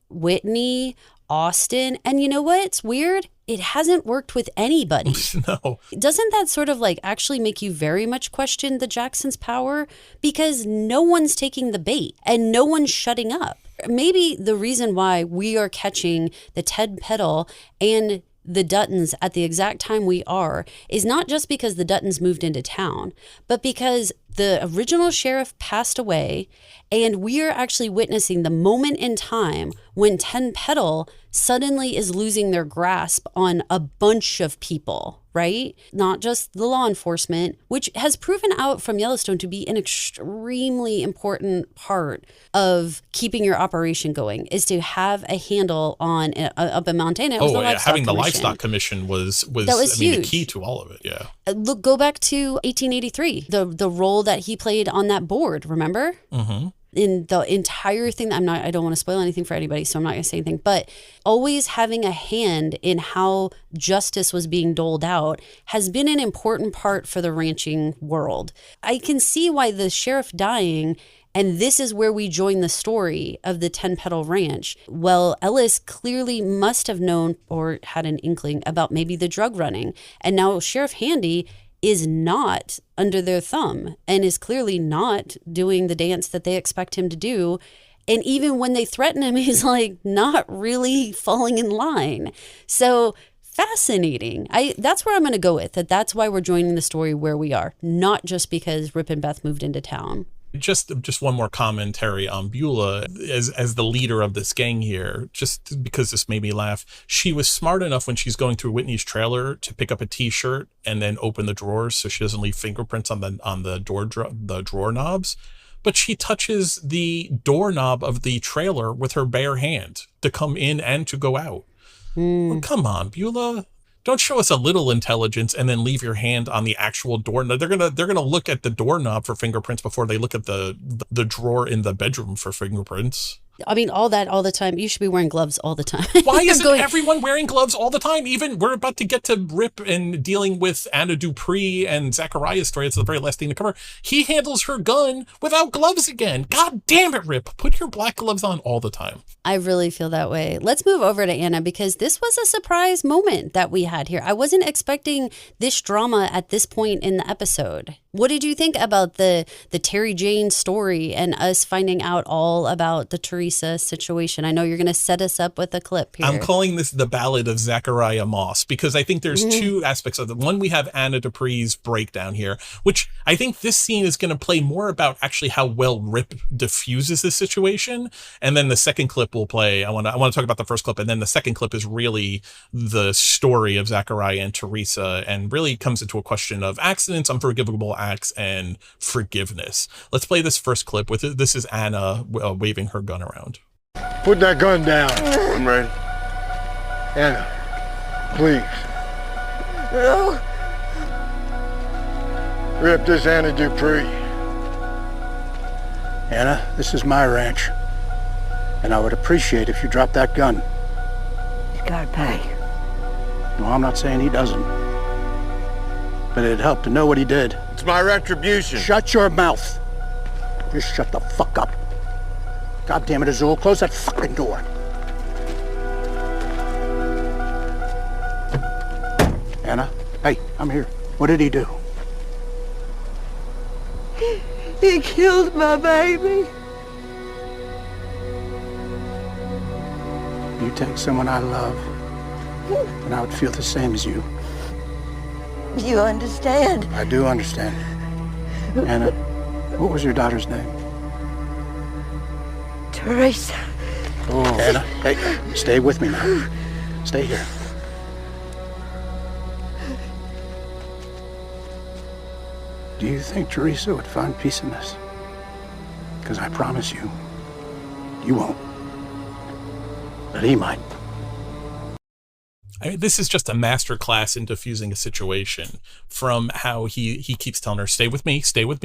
Whitney, Austin, and you know what? It's weird. It hasn't worked with anybody. No. Doesn't that sort of like actually make you very much question the Jacksons' power? Because no one's taking the bait and no one's shutting up. Maybe the reason why we are catching the Ted Petal and the Duttons at the exact time we are is not just because the Duttons moved into town, but because the original sheriff passed away, and we are actually witnessing the moment in time when 10 Petal suddenly is losing their grasp on a bunch of people, right? Not just the law enforcement, which has proven out from Yellowstone to be an extremely important part of keeping your operation going, is to have a handle on up in Montana. Having the livestock commission was huge. The key to all of it. Yeah. Look, go back to 1883, the role that he played on that board, remember? Mm-hmm. In the entire thing, I don't want to spoil anything for anybody, so I'm not going to say anything, but always having a hand in how justice was being doled out has been an important part for the ranching world. I can see why the sheriff dying, and this is where we join the story of the 10 Petal Ranch. Well, Ellis clearly must have known or had an inkling about maybe the drug running. And now Sheriff Handy is not under their thumb and is clearly not doing the dance that they expect him to do. And even when they threaten him, he's like not really falling in line. So fascinating. That's where I'm going to go with that. That's why we're joining the story where we are, not just because Rip and Beth moved into town. Just one more commentary on Beulah as the leader of this gang here, just because this made me laugh. She was smart enough when she's going through Whitney's trailer to pick up a T-shirt and then open the drawers so she doesn't leave fingerprints on the drawer knobs. but she touches the doorknob of the trailer with her bare hand to come in and to go out. Well, come on, Beulah. Don't show us a little intelligence and then leave your hand on the actual doorknob. They're gonna look at the doorknob for fingerprints before they look at the drawer in the bedroom for fingerprints. I mean, all that all the time. You should be wearing gloves all the time. Why isn't everyone wearing gloves all the time? Even we're about to get to Rip and dealing with Anna Dupree and Zachariah's story. It's the very last thing to cover. He handles her gun without gloves again. God damn it, Rip. Put your black gloves on all the time. I really feel that way. Let's move over to Anna, because this was a surprise moment that we had here. I wasn't expecting this drama at this point in the episode. What did you think about the Terry Jane story and us finding out all about the Teresa situation? I know you're going to set us up with a clip here. I'm calling this the Ballad of Zachariah Moss, because I think there's two aspects of it. One, we have Anna Dupree's breakdown here, which I think this scene is going to play more about actually how well Rip diffuses this situation. And then the second clip will play, I want to talk about the first clip, and then the second clip is really the story of Zachariah and Teresa, and really comes into a question of accidents, unforgivable acts, and forgiveness. Let's play this first clip with it. This is Anna waving her gun around. Put that gun down. I'm ready. Anna, please. No. Rip, this Anna Dupree. Anna, this is my ranch, and I would appreciate if you dropped that gun. You gotta pay. No, I'm not saying he doesn't, but it'd help to know what he did. It's my retribution. Shut your mouth. Just shut the fuck up. God damn it, Azul, close that fucking door. Anna, hey, I'm here. What did he do? He killed my baby. You take someone I love, and I would feel the same as you. You understand? I do understand. Anna, what was your daughter's name? Teresa. Oh, Anna, hey, stay with me now. Stay here. Do you think Teresa would find peace in this? Because I promise you, you won't. But he might. I mean, this is just a master class in diffusing a situation, from how he keeps telling her, stay with me,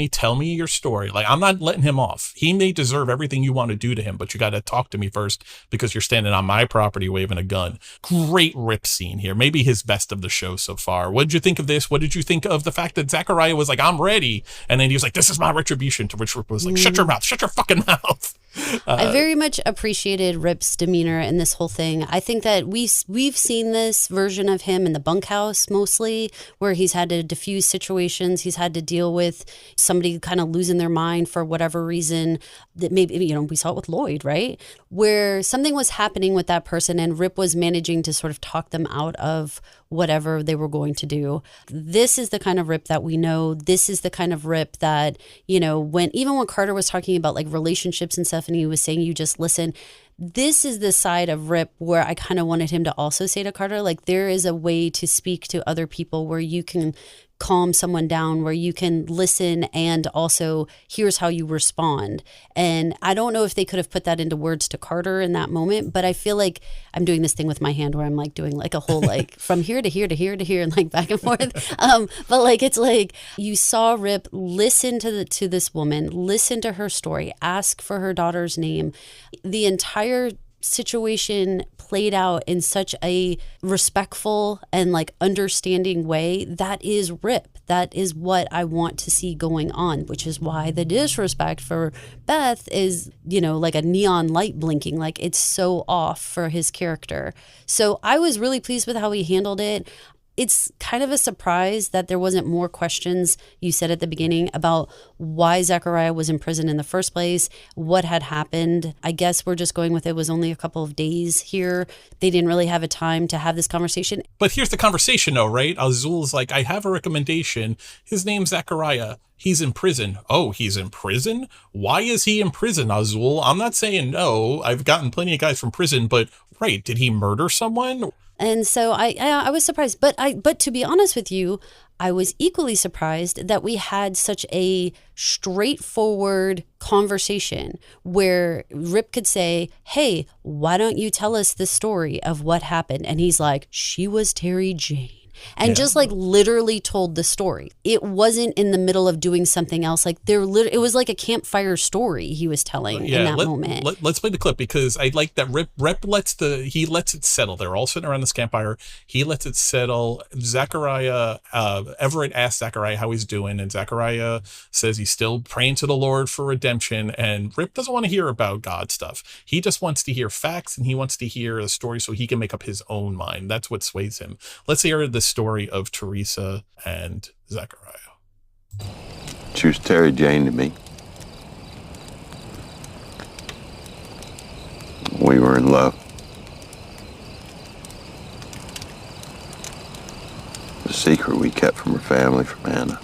tell me your story. Like, I'm not letting him off. He may deserve everything you want to do to him, but you got to talk to me first because you're standing on my property waving a gun. Great Rip scene here. Maybe his best of the show so far. What did you think of this? What did you think of the fact that Zachariah was like, I'm ready? And then he was like, this is my retribution, to which Rip was like, shut your mouth, shut your fucking mouth. I very much appreciated Rip's demeanor in this whole thing. I think that we've seen this version of him in the bunkhouse mostly, where he's had to diffuse situations. He's had to deal with somebody kind of losing their mind for whatever reason. That maybe, we saw it with Lloyd, right? Where something was happening with that person and Rip was managing to sort of talk them out of whatever they were going to do. This is the kind of Rip that we know. This is the kind of Rip that, when Carter was talking about like relationships and stuff, and he was saying, you just listen. This is the side of Rip where I kind of wanted him to also say to Carter, like, there is a way to speak to other people where you can calm someone down, where you can listen, and also here's how you respond. And I don't know if they could have put that into words to Carter in that moment, but I feel like I'm doing this thing with my hand where I'm like doing like a whole like from here to here to here to here and like back and forth. But like it's like you saw Rip listen to this woman, listen to her story, ask for her daughter's name. The entire situation played out in such a respectful and like understanding way. That is Rip. That is what I want to see going on, which is why the disrespect for Beth is, like a neon light blinking. Like it's so off for his character. So I was really pleased with how he handled it. It's kind of a surprise that there wasn't more questions, you said at the beginning, about why Zachariah was in prison in the first place, what had happened. I guess we're just going with it was only a couple of days here. They didn't really have a time to have this conversation. But here's the conversation though, right? Azul's like, I have a recommendation. His name's Zachariah. He's in prison. Oh, he's in prison? Why is he in prison, Azul? I'm not saying no. I've gotten plenty of guys from prison, but right, did he murder someone? And so I was surprised, but to be honest with you, I was equally surprised that we had such a straightforward conversation where Rip could say, hey, why don't you tell us the story of what happened? And he's like, she was Terry Jane. And just like literally told the story. It wasn't in the middle of doing something else. Like it was like a campfire story he was telling in that moment. Let's play the clip because I like that Rip lets it settle. They're all sitting around this campfire. He lets it settle. Zachariah, Everett asks Zachariah how he's doing, and Zachariah says he's still praying to the Lord for redemption. And Rip doesn't want to hear about God stuff. He just wants to hear facts, and he wants to hear a story so he can make up his own mind. That's what sways him. Let's hear the story of Teresa and Zachariah. She was Terry Jane to me. We were in love. The secret we kept from her family, from Anna.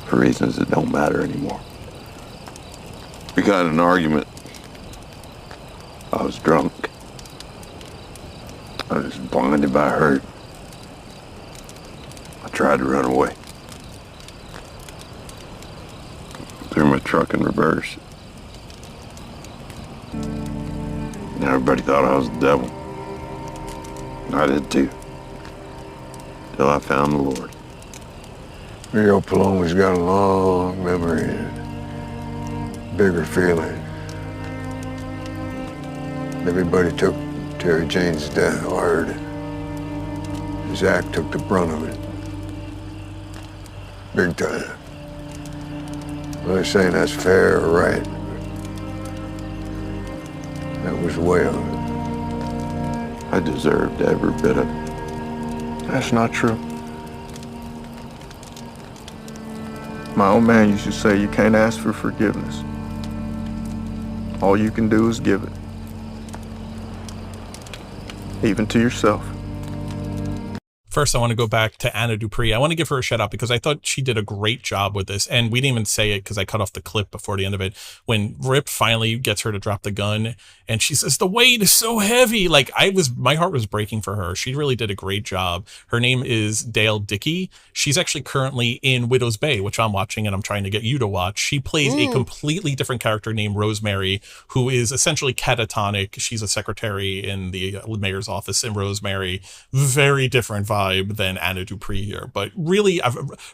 For reasons that don't matter anymore. We got in an argument. I was drunk. I was blinded by hurt. I tried to run away. Threw my truck in reverse. And everybody thought I was the devil. And I did too. Till I found the Lord. Rio Paloma's got a long memory and bigger feelings. Everybody took Terry Jane's death hard. Zach took the brunt of it. Big time. I'm not saying that's fair or right. That was the way of it. I deserved every bit of it. That's not true. My old man used to say you can't ask for forgiveness. All you can do is give it. Even to yourself. First, I want to go back to Anna Dupree. I want to give her a shout out because I thought she did a great job with this. And we didn't even say it because I cut off the clip before the end of it. When Rip finally gets her to drop the gun and she says, the weight is so heavy. Like my heart was breaking for her. She really did a great job. Her name is Dale Dickey. She's actually currently in Widow's Bay, which I'm watching and I'm trying to get you to watch. She plays a completely different character named Rosemary, who is essentially catatonic. She's a secretary in the mayor's office in Rosemary. Very different vibe than Anna Dupree here, but really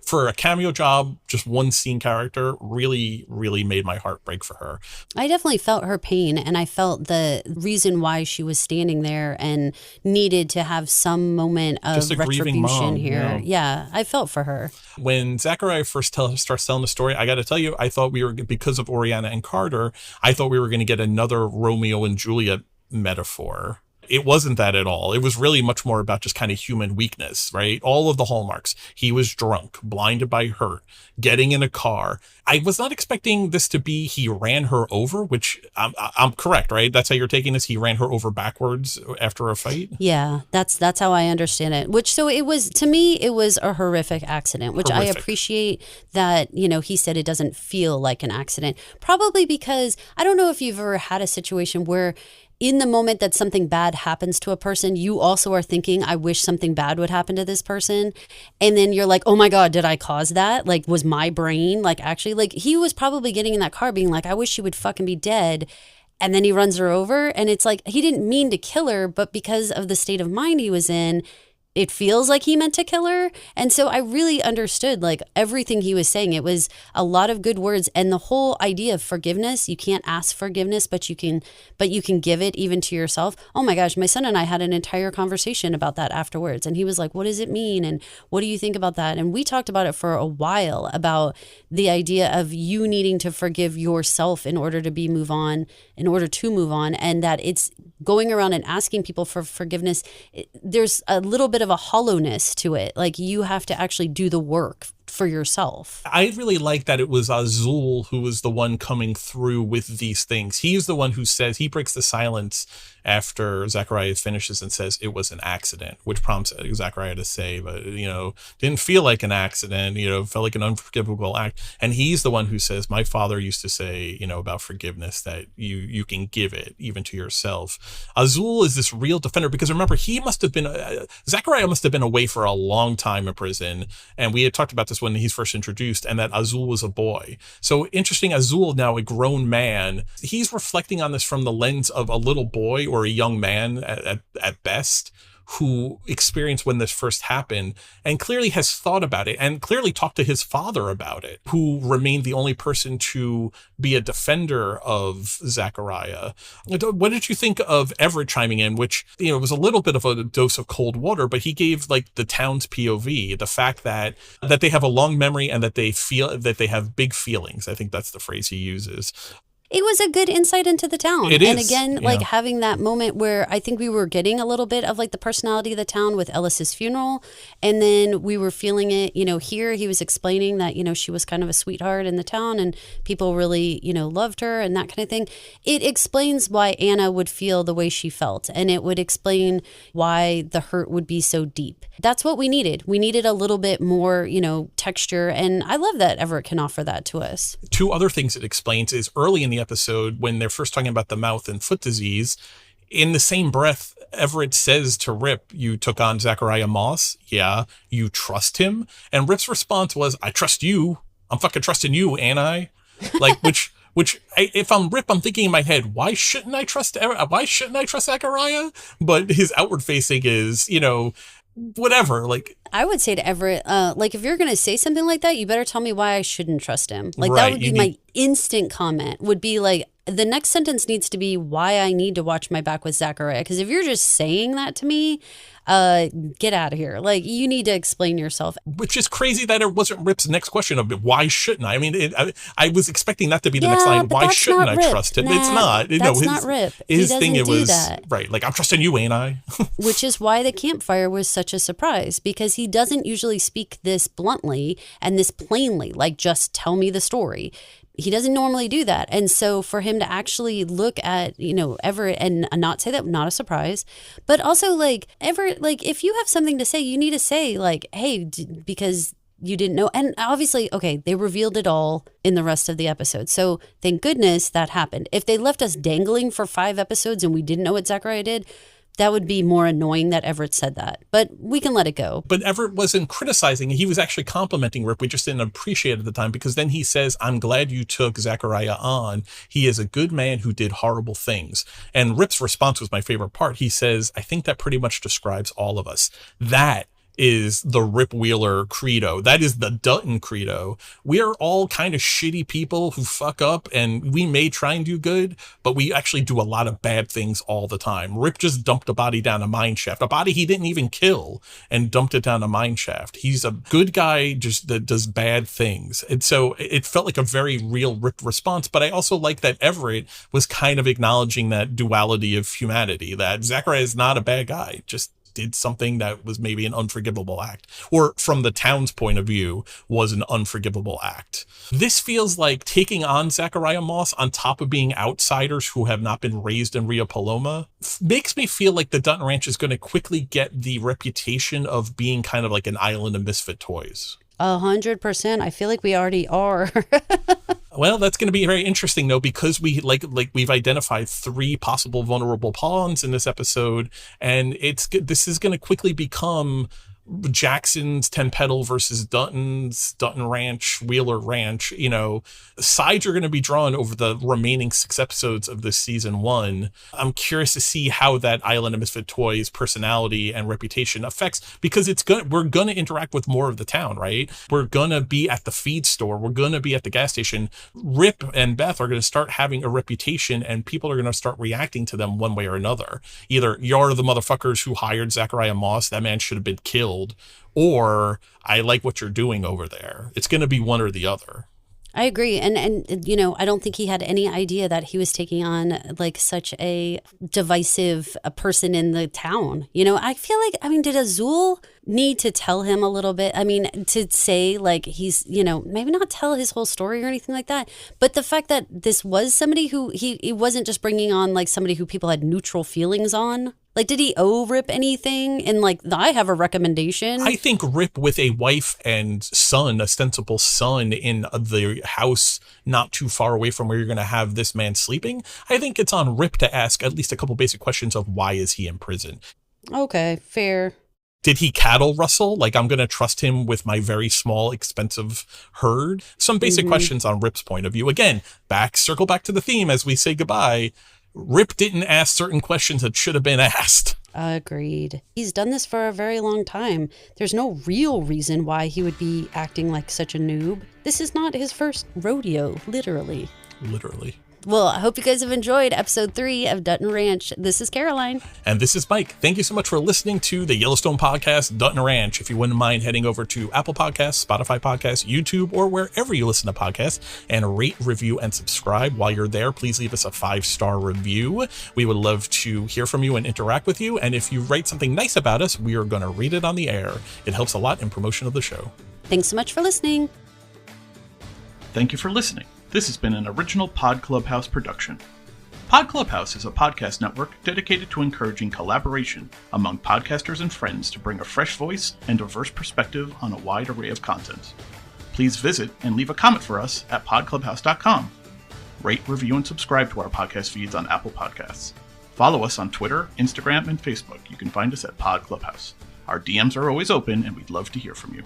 for a cameo job, just one scene character really made my heart break for her. I definitely felt her pain, and I felt the reason why she was standing there and needed to have some moment of just a grieving retribution mom, here. Yeah, I felt for her. When Zachariah first starts telling the story, I got to tell you, I thought we were, because of Oriana and Carter, I thought we were going to get another Romeo and Juliet metaphor. It wasn't that at all. It was really much more about just kind of human weakness, right? All of the hallmarks. He was drunk, blinded by hurt, getting in a car. I was not expecting this to be he ran her over, which I'm correct, right? That's how you're taking this. He ran her over backwards after a fight. Yeah, that's how I understand it. Which, so it was, to me, it was a horrific accident, which I appreciate that, he said it doesn't feel like an accident. Probably because I don't know if you've ever had a situation where in the moment that something bad happens to a person, you also are thinking, I wish something bad would happen to this person. And then you're like, oh my God, did I cause that? Like, was my brain actually he was probably getting in that car being like, I wish she would fucking be dead. And then he runs her over. And it's like, he didn't mean to kill her, but because of the state of mind he was in, it feels like he meant to kill her. And so I really understood everything he was saying. It was a lot of good words. And the whole idea of forgiveness, you can't ask forgiveness, but you can give it even to yourself. Oh my gosh, my son and I had an entire conversation about that afterwards. And he was like, what does it mean? And what do you think about that? And we talked about it for a while, about the idea of you needing to forgive yourself in order to move on. And that it's going around and asking people for forgiveness. There's a little bit of a hollowness to it. Like, you have to actually do the work for yourself. I really like that it was Azul who was the one coming through with these things. He's the one who says, he breaks the silence after Zachariah finishes and says it was an accident, which prompts Zachariah to say, but, didn't feel like an accident, felt like an unforgivable act. And he's the one who says, my father used to say, about forgiveness, that you can give it even to yourself. Azul is this real defender, because remember, he must have been, Zachariah must have been away for a long time in prison. And we had talked about this when he's first introduced, and that Azul was a boy. So interesting, Azul, now a grown man, he's reflecting on this from the lens of a little boy or a young man at best, who experienced when this first happened and clearly has thought about it and clearly talked to his father about it, who remained the only person to be a defender of Zachariah. What did you think of Everett chiming in, which, was a little bit of a dose of cold water, but he gave like the town's POV, the fact that they have a long memory and that they feel that they have big feelings. I think that's the phrase he uses. It was a good insight into the town. It is. And again, like having that moment where I think we were getting a little bit of like the personality of the town with Ellis's funeral. And then we were feeling it, here he was explaining that, she was kind of a sweetheart in the town and people really, loved her and that kind of thing. It explains why Anna would feel the way she felt. And it would explain why the hurt would be so deep. That's what we needed. We needed a little bit more, texture. And I love that Everett can offer that to us. Two other things it explains is early in the episode when they're first talking about the mouth and foot disease, in the same breath, Everett says to Rip, you took on Zachariah Moss. Yeah. You trust him? And Rip's response was, I trust you. I'm fucking trusting you, ain't I? Like, which if I'm Rip, I'm thinking in my head, why shouldn't I trust Zachariah? But his outward facing is, whatever. Like, I would say to Everett, if you're going to say something like that, you better tell me why I shouldn't trust him. Like, right, that would be my instant comment, would be like, the next sentence needs to be why I need to watch my back with Zachariah. Because if you're just saying that to me, get out of here. Like, you need to explain yourself. Which is crazy that it wasn't Rip's next question of why shouldn't I? I mean, I was expecting that to be the next line. Why shouldn't I trust him? It's not. That's not Rip. His thing, it was that. Right. Like, I'm trusting you, ain't I? Which is why the campfire was such a surprise, because he doesn't usually speak this bluntly and this plainly, like, just tell me the story. He doesn't normally do that. And so for him to actually look at, Everett and not say that, not a surprise, but also like Everett, like if you have something to say, you need to say like, hey, because you didn't know. And obviously, okay, they revealed it all in the rest of the episode. So thank goodness that happened. If they left us dangling for 5 episodes and we didn't know what Zachariah did, that would be more annoying that Everett said that. But we can let it go. But Everett wasn't criticizing. He was actually complimenting Rip. We just didn't appreciate it at the time, because then he says, I'm glad you took Zachariah on. He is a good man who did horrible things. And Rip's response was my favorite part. He says, I think that pretty much describes all of us. That is the Rip Wheeler credo. That is the Dutton credo. We are all kind of shitty people who fuck up, and we may try and do good, but we actually do a lot of bad things all the time. Rip just dumped a body down a mine shaft, a body he didn't even kill, and dumped it down a mine shaft. He's a good guy just that does bad things. And so it felt like a very real Rip response, but I also like that Everett was kind of acknowledging that duality of humanity, that Zachariah is not a bad guy, just did something that was maybe an unforgivable act, or from the town's point of view was an unforgivable act. This feels like taking on Zachariah Moss on top of being outsiders who have not been raised in Rio Paloma makes me feel like the Dutton Ranch is going to quickly get the reputation of being kind of like an island of misfit toys. 100%. I feel like we already are. Well, that's going to be very interesting, though, because we we've identified 3 possible vulnerable pawns in this episode, and this is going to quickly become Jackson's 10 Pedal versus Dutton's Dutton Ranch, Wheeler Ranch. Sides are going to be drawn over the remaining 6 episodes of this season 1. I'm curious to see how that Island of Misfit Toys personality and reputation affects, because we're going to interact with more of the town, right? We're going to be at the feed store. We're going to be at the gas station. Rip and Beth are going to start having a reputation, and people are going to start reacting to them one way or another. Either you're the motherfuckers who hired Zachariah Moss, that man should have been killed, or I like what you're doing over there. It's going to be one or the other. I agree. And you know, I don't think he had any idea that he was taking on like such a divisive person in the town. You know, I feel like, I mean, did Azul need to tell him a little bit? I mean, to say like he's, you know, maybe not tell his whole story or anything like that. But the fact that this was somebody who he wasn't just bringing on like somebody who people had neutral feelings on. Like, did he owe Rip anything? And like, I have a recommendation. I think Rip with a wife and son, ostensible son, in the house not too far away from where you're going to have this man sleeping. I think it's on Rip to ask at least a couple basic questions of why is he in prison. Okay, fair. Did he cattle rustle? Like, I'm going to trust him with my very small, expensive herd? Some basic questions on Rip's point of view. Again, circle back to the theme as we say goodbye. Rip didn't ask certain questions that should have been asked. Agreed. He's done this for a very long time. There's no real reason why he would be acting like such a noob. This is not his first rodeo, literally. Literally. Well, I hope you guys have enjoyed episode 3 of Dutton Ranch. This is Caroline. And this is Mike. Thank you so much for listening to the Yellowstone Podcast, Dutton Ranch. If you wouldn't mind heading over to Apple Podcasts, Spotify Podcasts, YouTube, or wherever you listen to podcasts, and rate, review, and subscribe. While you're there, please leave us a 5-star review. We would love to hear from you and interact with you. And if you write something nice about us, we are going to read it on the air. It helps a lot in promotion of the show. Thanks so much for listening. Thank you for listening. This has been an original Pod Clubhouse production. Pod Clubhouse is a podcast network dedicated to encouraging collaboration among podcasters and friends to bring a fresh voice and diverse perspective on a wide array of content. Please visit and leave a comment for us at podclubhouse.com. Rate, review, and subscribe to our podcast feeds on Apple Podcasts. Follow us on Twitter, Instagram, and Facebook. You can find us at Pod Clubhouse. Our DMs are always open, and we'd love to hear from you.